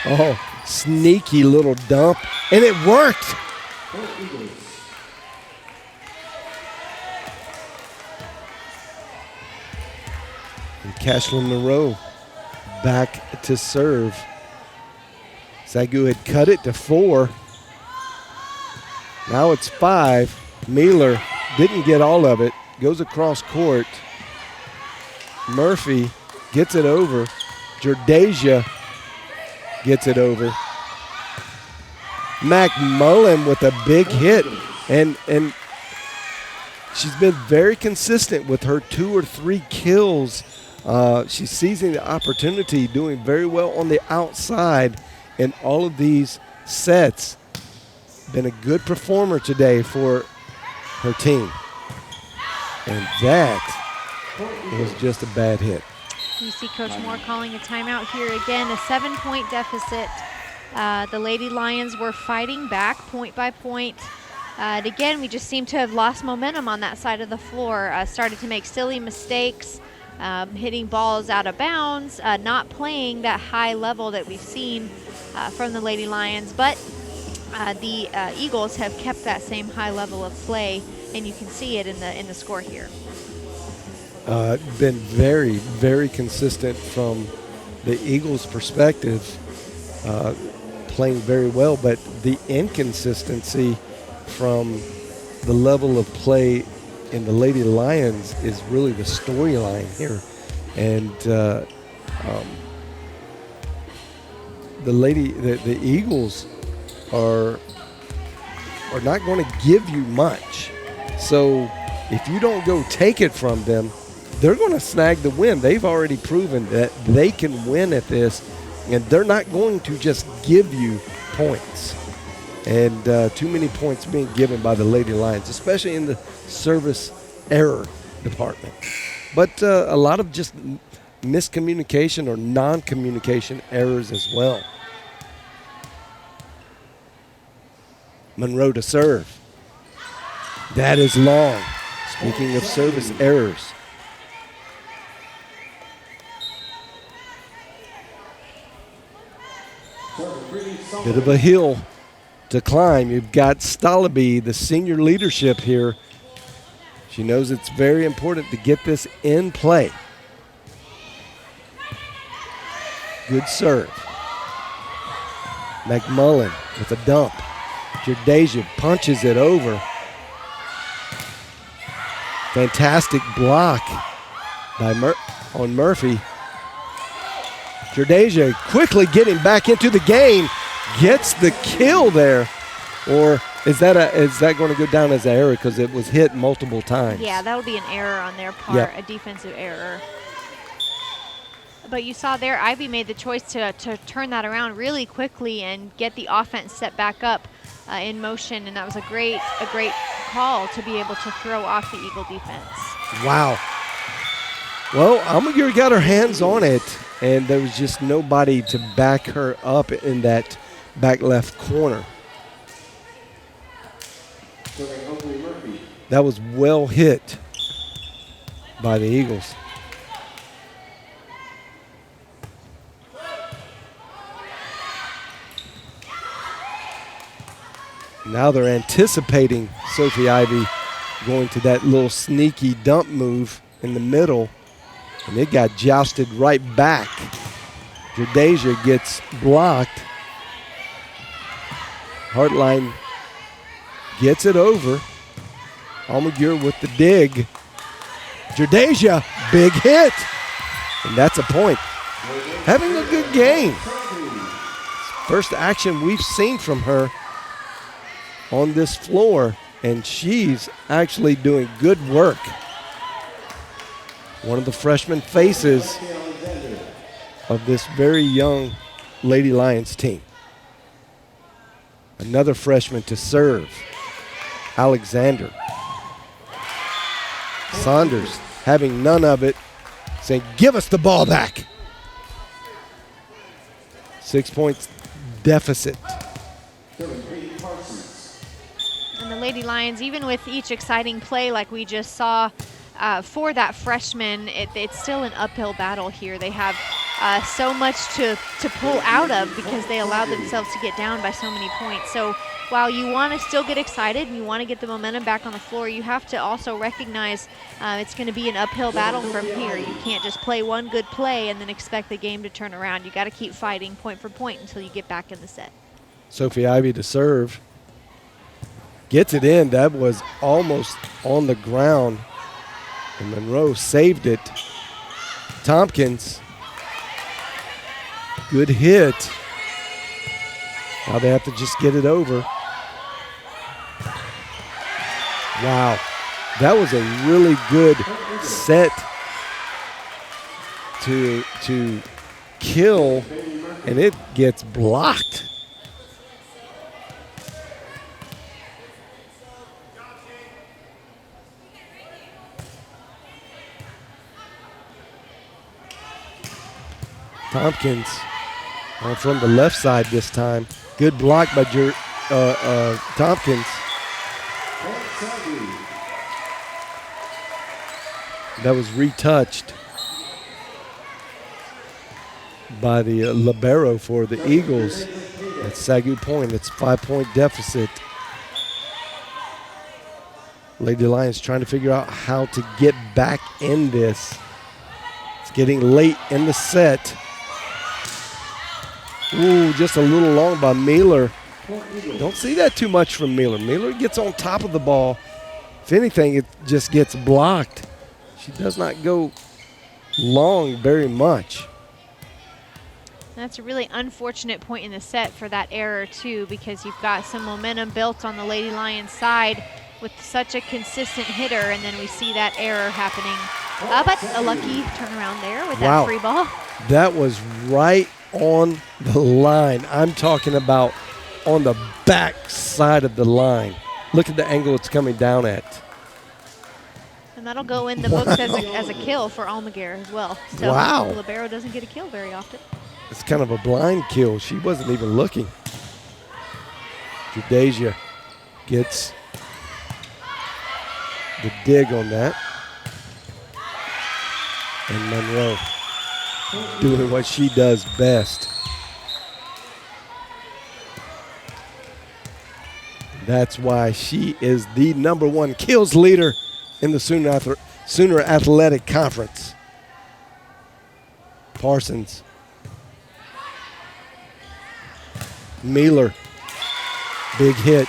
Oh, sneaky little dump, and it worked. And Cashlyn Monroe back to serve. SAGU had cut it to 4. Now it's 5. Mealer didn't get all of it. Goes across court. Murphy gets it over. Jordasia gets it over. McMullen with a big hit. And she's been very consistent with her 2 or 3 kills. She's seizing the opportunity, doing very well on the outside in all of these sets. Been a good performer today for her team. And that was just a bad hit. You see Coach Moore calling a timeout here again, a 7-point deficit. The Lady Lions were fighting back point by point. And again, we just seem to have lost momentum on that side of the floor. Started to make silly mistakes, hitting balls out of bounds, not playing that high level that we've seen from the Lady Lions. But the Eagles have kept that same high level of play, and you can see it in the score here. Been very, very consistent from the Eagles' perspective, playing very well, but the inconsistency from the level of play in the Lady Lions is really the storyline here. And the Eagles are not going to give you much. So if you don't go take it from them, they're going to snag the win. They've already proven that they can win at this, and they're not going to just give you points. And too many points being given by the Lady Lions, especially in the service error department. But a lot of just miscommunication or non-communication errors as well. Monroe to serve. That is long. Speaking of service errors. Bit of a hill to climb. You've got Stalaby, the senior leadership here. She knows it's very important to get this in play. Good serve. McMullen with a dump. Jadeja punches it over. Fantastic block by on Murphy. Jadeja quickly getting back into the game, gets the kill there. Or is that going to go down as an error because it was hit multiple times? Yeah, that'll be an error on their part, Yep. a defensive error. But you saw there, Ivy made the choice to turn that around really quickly and get the offense set back up in motion, and that was a great call to be able to throw off the Eagle defense. Wow. Well, Almaguer got her hands on it, and there was just nobody to back her up in that back left corner. That was well hit by the Eagles. Now they're anticipating Sophie Ivy going to that little sneaky dump move in the middle, and it got jousted right back. Jadeja gets blocked. Hartline gets it over. Almaguer with the dig. Jadeja, big hit. And that's a point. Having a good game. First action we've seen from her on this floor, and she's actually doing good work. One of the freshman faces of this very young Lady Lions team. Another freshman to serve, Alexander. Saunders having none of it, saying, give us the ball back. 6 points deficit. And the Lady Lions, even with each exciting play like we just saw for that freshman, it's still an uphill battle here. They have so much to pull out of because they allowed themselves to get down by so many points. So while you want to still get excited and you want to get the momentum back on the floor, you have to also recognize it's going to be an uphill battle from here. You can't just play one good play and then expect the game to turn around. You got to keep fighting point for point until you get back in the set. Sophie Ivy to serve. Gets it in. That was almost on the ground. And Monroe saved it. Tompkins. Good hit. Now they have to just get it over. Wow. That was a really good set to kill, and it gets blocked. Tompkins from the left side this time. Good block by Tompkins. That was retouched by the libero for the Eagles. That's SAGU point. It's 5-point deficit. Lady Lions trying to figure out how to get back in this. It's getting late in the set. Ooh, just a little long by Mealer. Don't see that too much from Mealer. Mealer gets on top of the ball. If anything, it just gets blocked. She does not go long very much. That's a really unfortunate point in the set for that error too, because you've got some momentum built on the Lady Lions side with such a consistent hitter, and then we see that error happening. But a lucky turnaround there with that free ball. That was right on the line. I'm talking about on the back side of the line. Look at the angle it's coming down at. And that'll go in the books as a kill for Almaguer as well. So wow. libero doesn't get a kill very often. It's kind of a blind kill. She wasn't even looking. Jadeja gets the dig on that. And Monroe doing what she does best. That's why she is the #1 kills leader in the Sooner Athletic Conference. Parsons Mealer, big hit.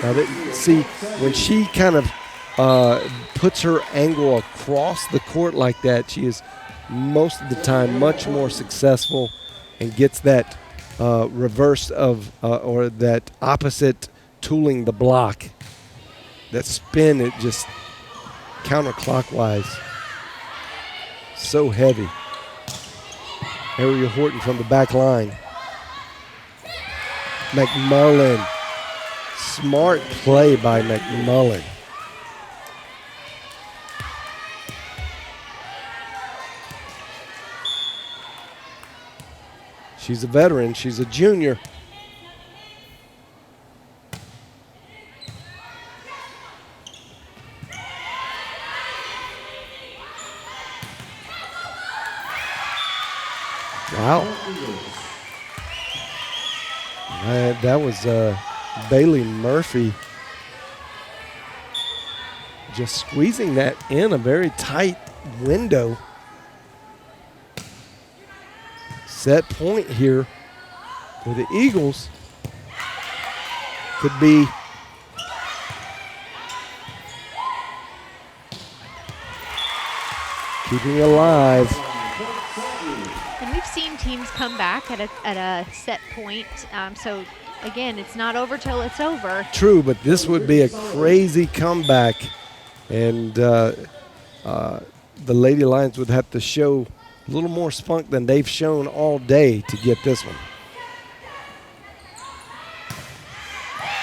Now, see, when she kind of puts her angle across the court like that, she is most of the time much more successful and gets that reverse of or that opposite tooling the block. That spin, it just counterclockwise. So heavy. Ariel Horton from the back line. McMullen. Smart play by McMullen. She's a veteran. She's a junior. Wow. That was Bailey Murphy just squeezing that in a very tight window. Set point here for the Eagles could be keeping alive. And we've seen teams come back at a set point. So, again, it's not over till it's over. True, but this would be a crazy comeback. And the Lady Lions would have to show a little more spunk than they've shown all day to get this one.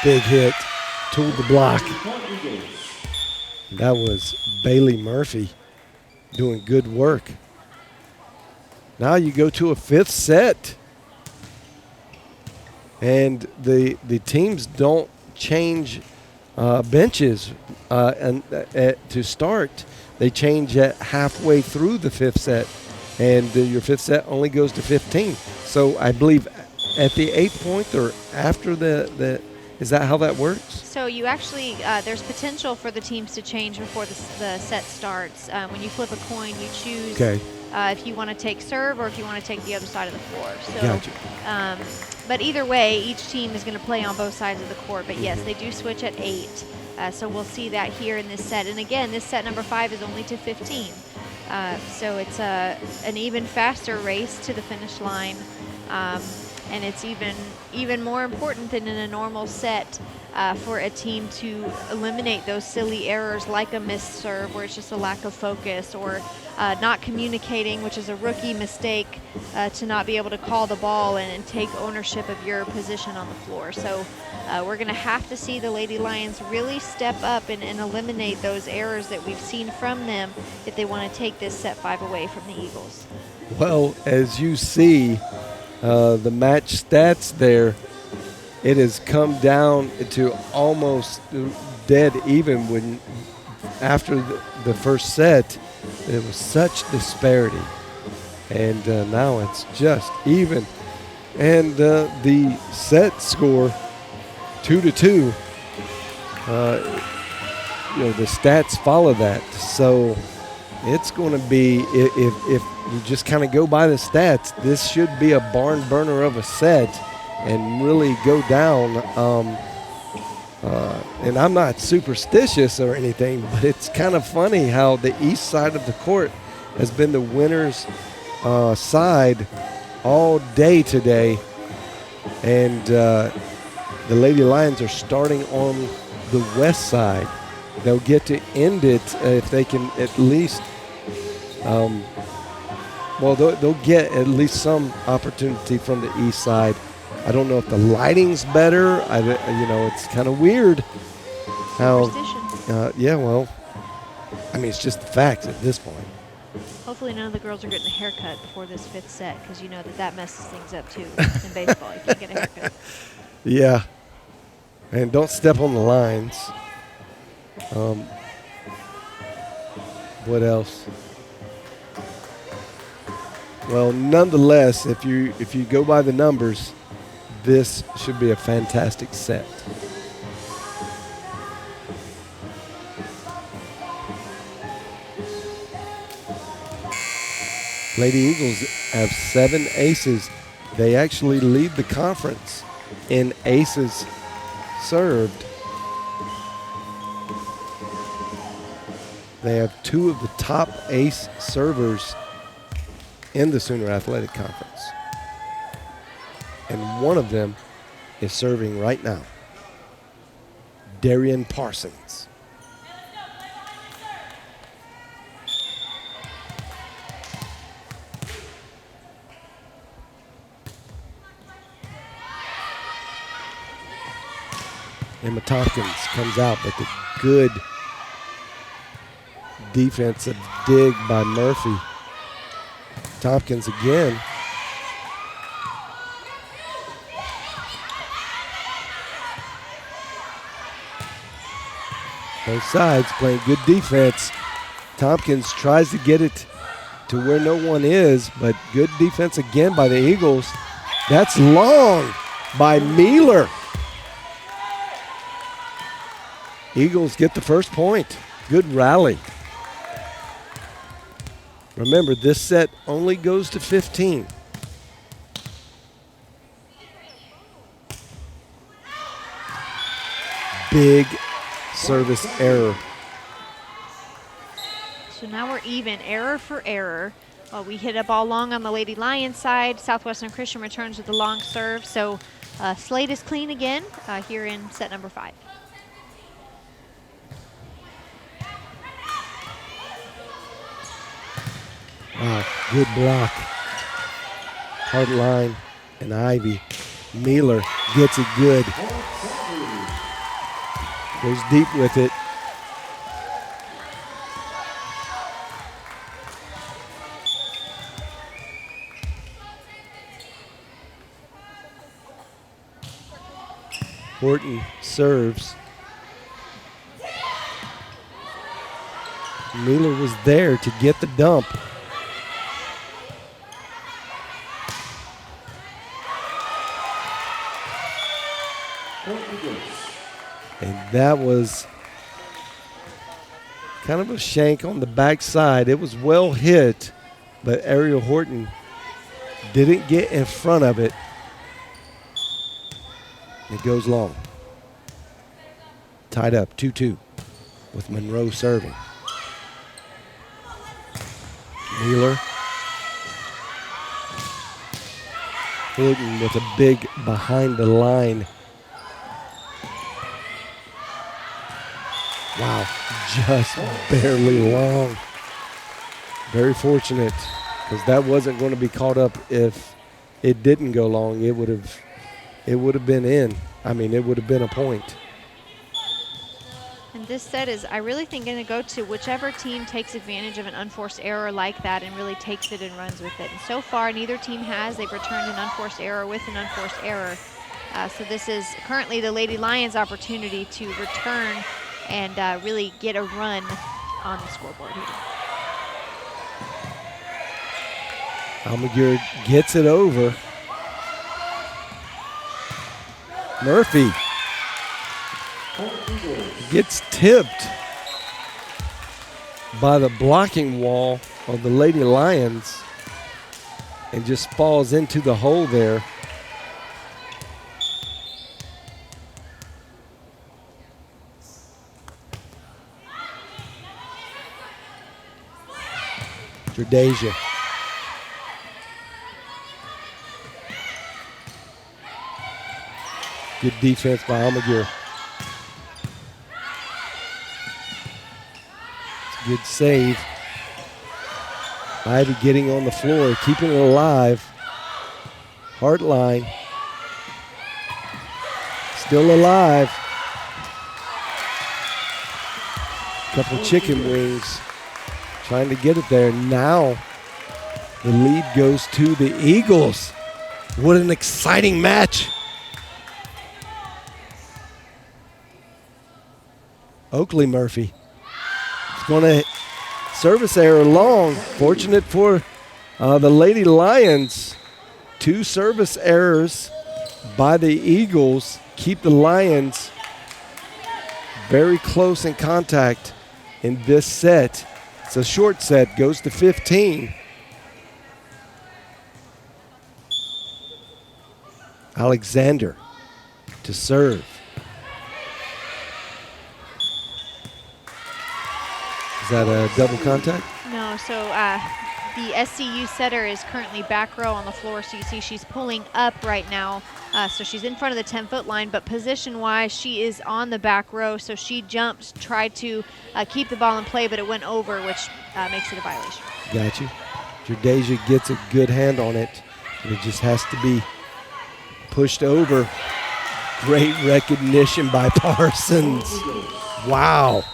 Big hit, tooled the block. That was Bailey Murphy doing good work. Now you go to a fifth set. And the teams don't change benches to start. They change at halfway through the fifth set. And your fifth set only goes to 15. So I believe at the 8th point or after is that how that works? So you actually, there's potential for the teams to change before the set starts. When you flip a coin, you choose if you want to take serve or if you want to take the other side of the floor. So, gotcha. But either way, each team is going to play on both sides of the court. But yes, they do switch at 8. So we'll see that here in this set. And again, this set number 5 is only to 15. So it's an even faster race to the finish line. And it's even more important than in a normal set for a team to eliminate those silly errors like a missed serve where it's just a lack of focus, or not communicating, which is a rookie mistake, to not be able to call the ball and take ownership of your position on the floor. So we're going to have to see the Lady Lions really step up and eliminate those errors that we've seen from them if they want to take this set 5 away from the Eagles. Well, as you see, the match stats there, it has come down to almost dead even when after the first set there was such disparity, and now it's just even. And the set score 2-2, the stats follow that, so it's going to be, if you just kind of go by the stats, this should be a barn burner of a set and really go down. And I'm not superstitious or anything, but it's kind of funny how the east side of the court has been the winner's side all day today. And the Lady Lions are starting on the west side. They'll get to end it if they can at least they'll get at least some opportunity from the east side. I don't know if the lighting's better. It's kind of weird how. It's just the facts at this point. Hopefully none of the girls are getting a haircut before this 5th set, because you know that messes things up too in baseball. You can't get a haircut. Yeah, and don't step on the lines. What else? Well, nonetheless, if you go by the numbers, this should be a fantastic set. Lady Eagles have 7 aces They actually lead the conference in aces served. They have 2 of the top ace servers in the Sooner Athletic Conference. And one of them is serving right now. Peyton Parsons. Emma Tompkins comes out, but the good defensive dig by Murphy. Tompkins again. Both sides playing good defense. Tompkins tries to get it to where no one is, but good defense again by the Eagles. That's long by Mealer. Eagles get the first point. Good rally. Remember, this set only goes to 15. Big service error. So now we're even, error for error. We hit a ball long on the Lady Lions side. Southwestern Christian returns with the long serve. So slate is clean again here in set number 5. Wow, good block. Hard line and Ivy. Mealer gets it good. Goes deep with it. Horton serves. Mealer was there to get the dump. And that was kind of a shank on the backside. It was well hit, but Ariel Horton didn't get in front of it. It goes long. Tied up 2-2 with Monroe serving. Mealer. Horton with a big behind the line. Wow, just barely long. Very fortunate, because that wasn't going to be caught up if it didn't go long. It would have been in. I mean, it would have been a point. And this set is, I really think, going to go to whichever team takes advantage of an unforced error like that and really takes it and runs with it. And so far, neither team has. They've returned an unforced error with an unforced error. So this is currently the Lady Lions' opportunity to return and really get a run on the scoreboard here. Almaguer gets it over. Murphy gets tipped by the blocking wall of the Lady Lions and just falls into the hole there. Dradeja. Good defense by Almaguer. Good save. Ivy getting on the floor, keeping it alive. Hard line. Still alive. Couple chicken wings. Trying to get it there. Now the lead goes to the Eagles. What an exciting match. Oakley Murphy. It's going to service error long. Fortunate for the Lady Lions. 2 service errors by the Eagles keep the Lions very close in contact in this set. It's a short set, goes to 15. Alexander to serve. Is that a double contact? No, so the SCU setter is currently back row on the floor, so you see she's pulling up right now. So she's in front of the 10-foot line, but position-wise, she is on the back row, so she jumped, tried to keep the ball in play, but it went over, which makes it a violation. Got you. Jordasia gets a good hand on it. It just has to be pushed over. Great recognition by Parsons. Wow.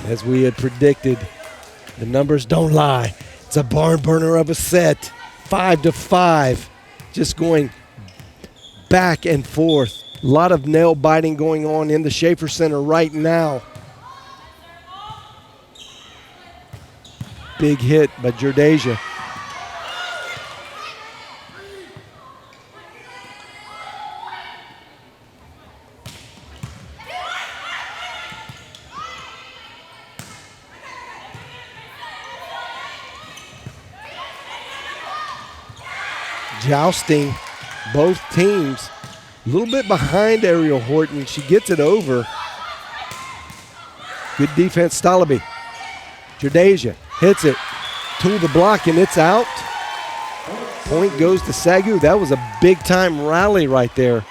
As we had predicted, the numbers don't lie. It's a barn burner of a set, 5-5. Just going back and forth. A lot of nail biting going on in the Schaefer Center right now. Big hit by Jordasia. Jousting, both teams a little bit behind Ariel Horton. She gets it over. Good defense, Stalaby. Jordasia hits it to the block, and it's out. Point goes to SAGU. That was a big-time rally right there.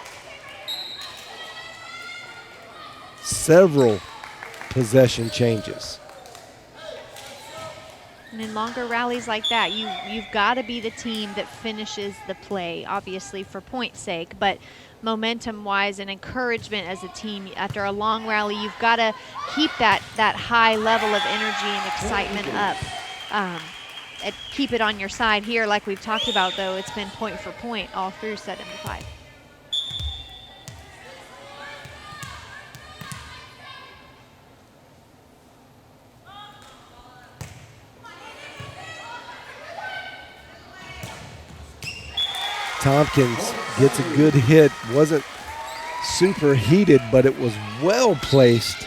Several possession changes. And in longer rallies like that, you've got to be the team that finishes the play, obviously for point's sake, but momentum-wise and encouragement as a team. After a long rally, you've got to keep that high level of energy and excitement up. And keep it on your side here, like we've talked about, though. It's been point for point all through set number 5. Tompkins gets a good hit. Wasn't super heated, but it was well placed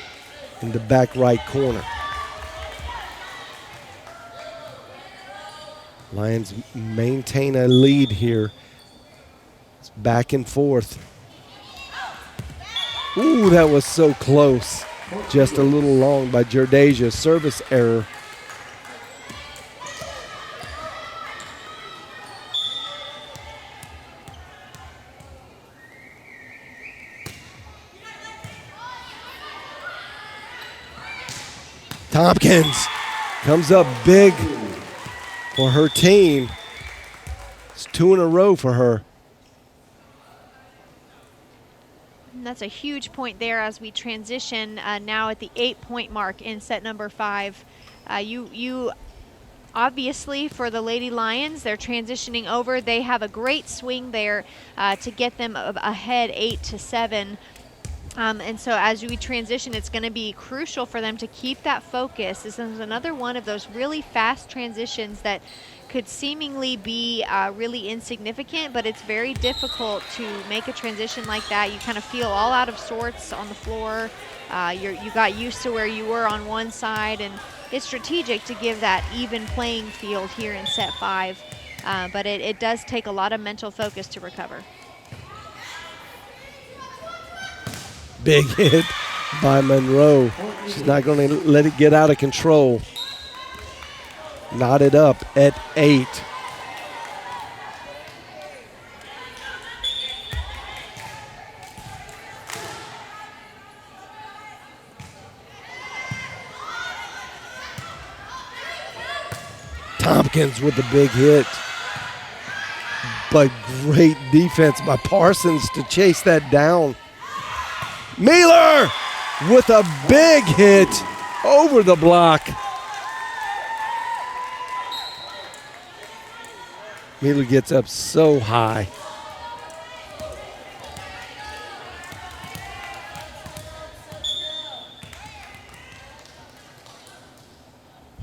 in the back right corner. Lions maintain a lead here. It's back and forth. Ooh, that was so close. Just a little long by Jordasia. Service error. Tompkins comes up big for her team. It's 2 in a row for her. And that's a huge point there as we transition now at the 8-point mark in set number 5. You obviously, for the Lady Lions, they're transitioning over. They have a great swing there to get them ahead 8-7. And so as we transition, it's going to be crucial for them to keep that focus. This is another one of those really fast transitions that could seemingly be really insignificant, but it's very difficult to make a transition like that. You kind of feel all out of sorts on the floor. You got used to where you were on one side, and it's strategic to give that even playing field here in set 5. But it does take a lot of mental focus to recover. Big hit by Monroe. She's not going to let it get out of control. Knotted up at 8. Tompkins with the big hit. But great defense by Parsons to chase that down. Mealer with a big hit over the block. Mealer gets up so high.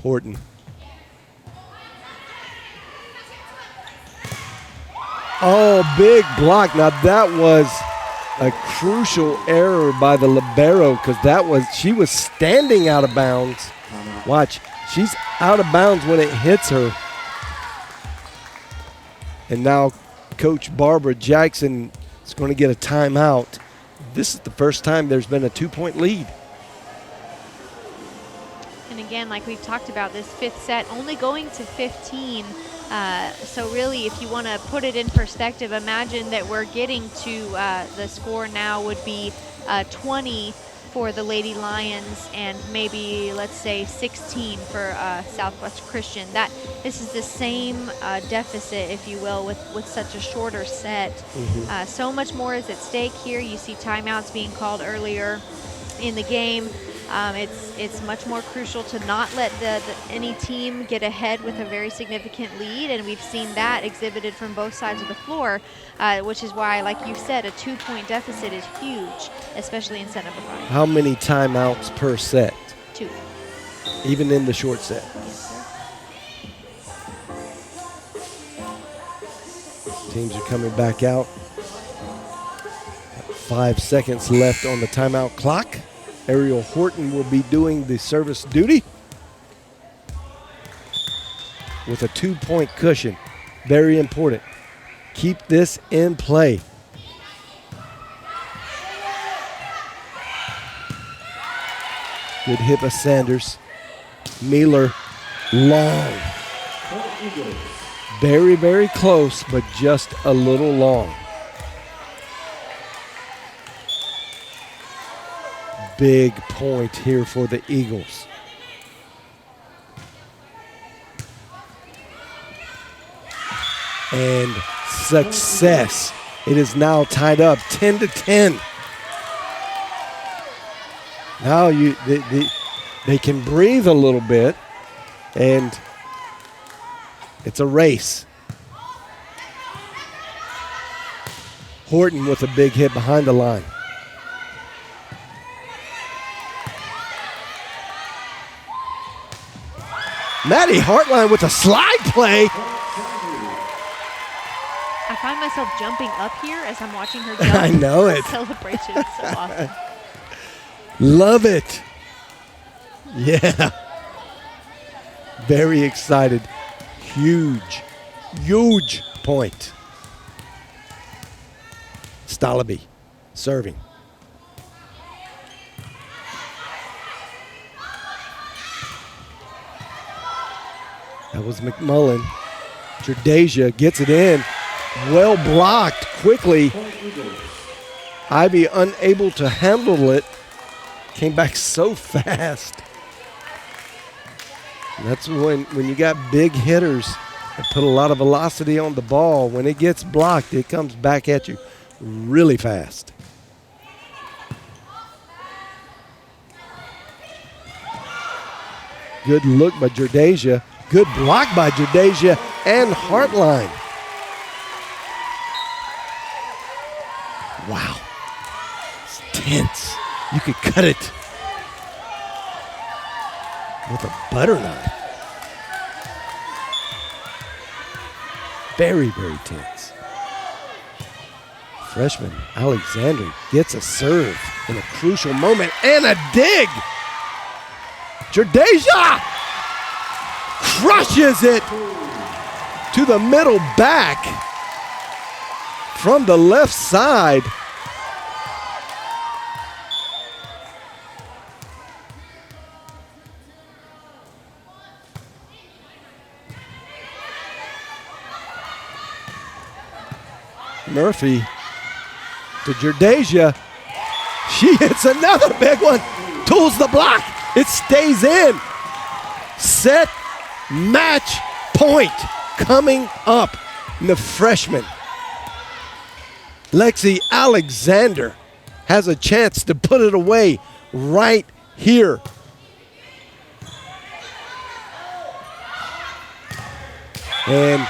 Horton. Oh, big block. Now that was a crucial error by the libero because she was standing out of bounds. Watch, she's out of bounds when it hits her. And now Coach Barbara Jackson is going to get a timeout. This is the first time there's been a 2-point lead. And again, like we've talked about, this fifth set only going to 15. So really, if you want to put it in perspective, imagine that we're getting to the score now would be 20 for the Lady Lions and maybe, let's say, 16 for Southwest Christian. This is the same deficit, if you will, with such a shorter set. So much more is at stake here. You see timeouts being called earlier in the game. It's much more crucial to not let any team get ahead with a very significant lead, and we've seen that exhibited from both sides of the floor, which is why, like you said, a 2-point deficit is huge, especially in set number 5. How many timeouts per set? 2. Even in the short set? Yes, sir. Teams are coming back out. 5 seconds left on the timeout clock. Ariel Horton will be doing the service duty with a 2-point cushion. Very important. Keep this in play. Good hit by Sanders. Mealer, long. Very, very close, but just a little long. Big point here for the Eagles. And success. It is now tied up 10-10. Now they can breathe a little bit, and it's a race. Horton with a big hit behind the line. Maddie Hartline with a slide play. I find myself jumping up here as I'm watching her jump. I know it. Celebration is so awesome. Love it. Yeah. Very excited. Huge, huge point. Stalaby serving. That was McMullen. Jordasia gets it in. Well blocked quickly. Ivy unable to handle it. Came back so fast. And that's when you got big hitters that put a lot of velocity on the ball. When it gets blocked, it comes back at you really fast. Good look by Jordasia. Good block by Jordasia and Hartline. Wow. It's tense. You could cut it with a butter knife. Very, very tense. Freshman Alexander gets a serve in a crucial moment and a dig. Jordasia crushes it to the middle back from the left side. Murphy to Jordasia. She hits another big one. Tools the block. It stays in. Set, match, point coming up. And the freshman, Lexi Alexander, has a chance to put it away right here. And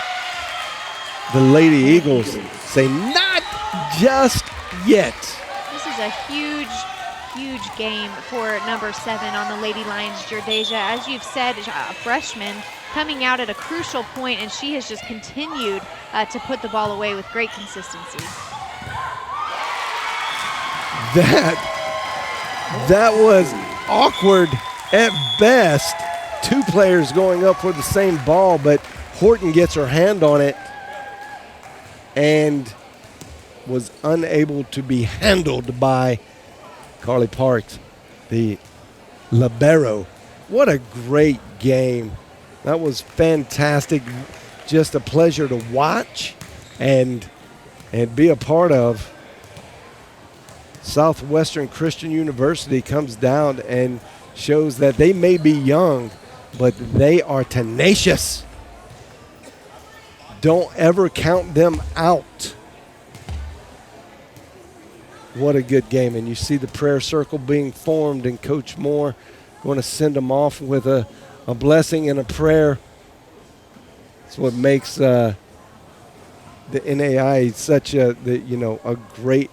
the Lady Eagles say, not just yet. This is a huge, huge game for number 7 on the Lady Lions, Jordasia. As you've said, a freshman coming out at a crucial point, and she has just continued to put the ball away with great consistency. That was awkward at best. 2 players going up for the same ball, but Horton gets her hand on it. and was unable to be handled by Carly Parks, the libero. What a great game. That was fantastic. Just a pleasure to watch and be a part of. Southwestern Christian University comes down and shows that they may be young, but they are tenacious. Don't ever count them out. What a good game. And you see the prayer circle being formed, and Coach Moore going to send them off with a blessing and a prayer. It's what makes the NAIA such a great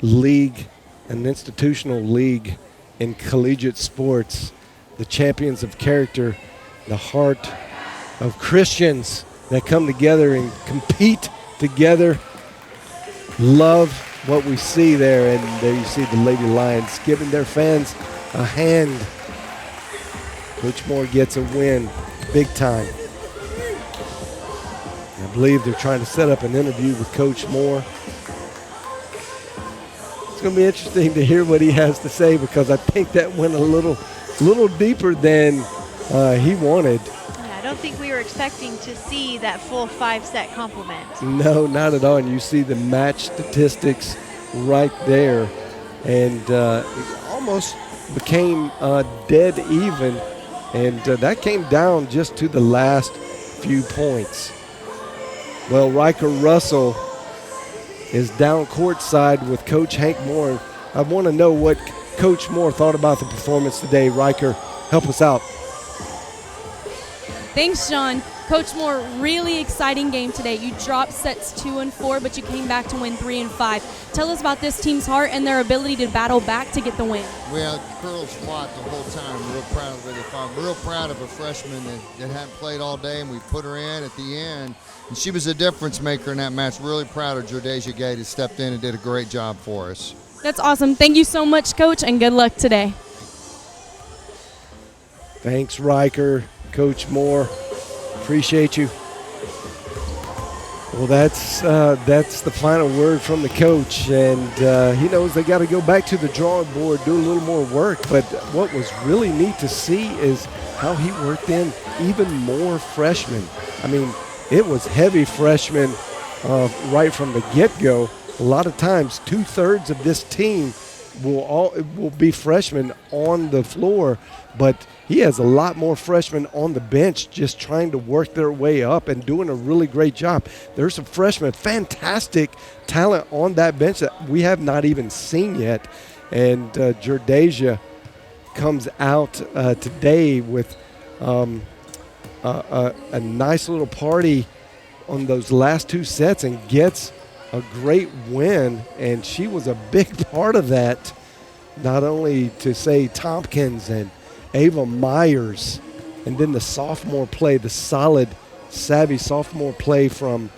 league, an institutional league in collegiate sports. The champions of character, the heart of Christians that come together and compete together. Love what we see there, and there you see the Lady Lions giving their fans a hand. Coach Moore gets a win, big time. I believe they're trying to set up an interview with Coach Moore. It's going to be interesting to hear what he has to say, because I think that went a little deeper than he wanted. Yeah, I don't think we were expecting to see that full 5-set complement. No, not at all. And you see the match statistics right there, and it almost became dead even, and that came down just to the last few points. Well, Riker Russell is down courtside with Coach Hank Moore. I want to know what Coach Moore thought about the performance today. Riker, help us out. Thanks, John. Coach Moore, really exciting game today. You dropped sets 2 and 4, but you came back to win 3 and 5. Tell us about this team's heart and their ability to battle back to get the win. We had girls fought the whole time. I'm real proud of it. I'm real proud of a freshman that hadn't played all day, and we put her in at the end. And she was a difference maker in that match. Really proud of Jordasia Gay, who stepped in and did a great job for us. That's awesome. Thank you so much, Coach, and good luck today. Thanks, Riker. Coach Moore, appreciate you. Well, that's the final word from the coach, and he knows they got to go back to the drawing board, do a little more work. But what was really neat to see is how he worked in even more freshmen. I mean, it was heavy freshmen right from the get-go. A lot of times, 2/3 of this team will be freshmen on the floor, but he has a lot more freshmen on the bench just trying to work their way up and doing a really great job. There's some freshmen, fantastic talent on that bench that we have not even seen yet. And Jordasia comes out today with a nice little party on those last 2 sets and gets a great win, and she was a big part of that, not only to say Tompkins and Ava Myers, and then the sophomore play, the solid, savvy sophomore play from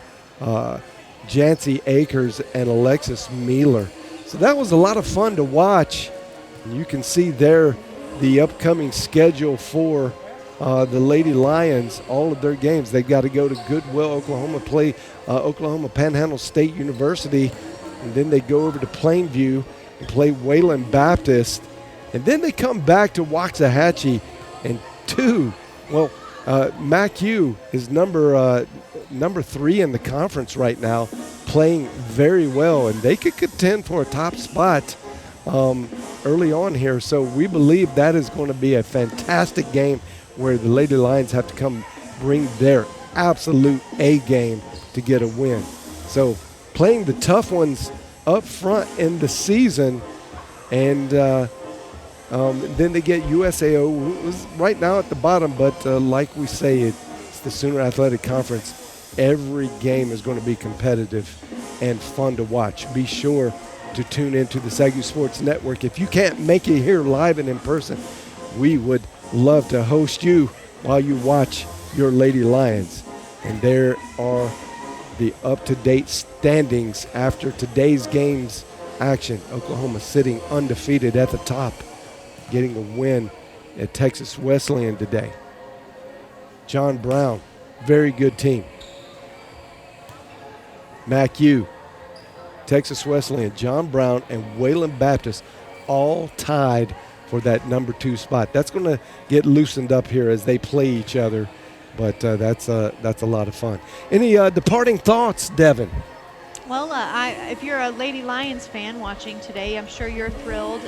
Jancy Akers and Alexis Mealer. So that was a lot of fun to watch. And you can see there the upcoming schedule for the Lady Lions, all of their games. They've got to go to Goodwill, Oklahoma, play Oklahoma Panhandle State University, and then they go over to Plainview and play Wayland Baptist, and then they come back to Waxahachie and 2. Well, MacU is number 3 in the conference right now, playing very well, and they could contend for a top spot early on here. So we believe that is going to be a fantastic game where the Lady Lions have to come bring their absolute A game to get a win. So playing the tough ones up front in the season, and then they get USAO, who's right now at the bottom, but like we say, it's the Sooner Athletic Conference. Every game is going to be competitive and fun to watch. Be sure to tune into the SAGU Sports Network. If you can't make it here live and in person, we would love to host you while you watch your Lady Lions. And there are the up-to-date standings after today's game's action. Oklahoma sitting undefeated at the top, getting a win at Texas Wesleyan today. John Brown, very good team. MacU, Texas Wesleyan, John Brown, and Wayland Baptist all tied for that number 2 spot. That's going to get loosened up here as they play each other, but that's a lot of fun. Any departing thoughts, Devin? Well, if you're a Lady Lions fan watching today, I'm sure you're thrilled.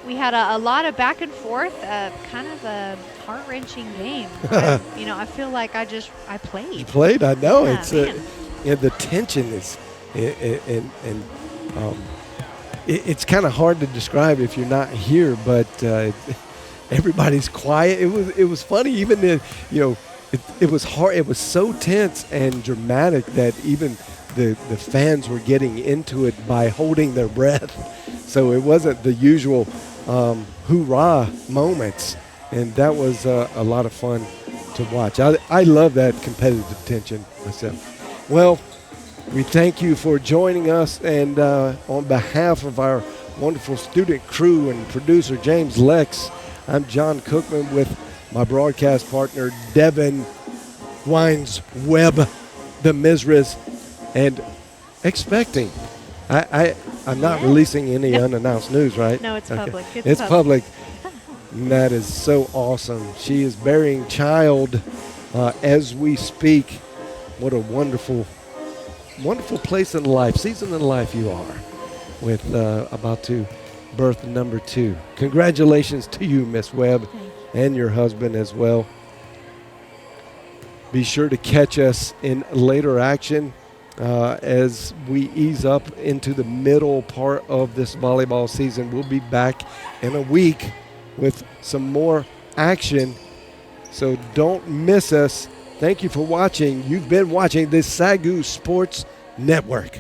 We had a lot of back and forth, kind of a heart-wrenching game. I feel like I played. You played? I know. Yeah, It's the tension is, it's kind of hard to describe if you're not here, but everybody's quiet. It was funny. Even it was hard. It was so tense and dramatic that even the fans were getting into it by holding their breath. So it wasn't the usual hoorah moments, and that was a lot of fun to watch. I love that competitive tension myself. Well, we thank you for joining us, and on behalf of our wonderful student crew and producer James Lex, I'm John Cookman with my broadcast partner Devin Wines Webb, the Mizra's, and expecting. I'm not releasing any unannounced news, right? No, it's public. It's public. And that is so awesome. She is bearing child as we speak. What a wonderful place in life, season in life you are, with about to birth number 2. Congratulations to you, Miss Webb, and your husband as well. Be sure to catch us in later action as we ease up into the middle part of this volleyball season. We'll be back in a week with some more action, so don't miss us. Thank you for watching. You've been watching this SAGU Sports Network.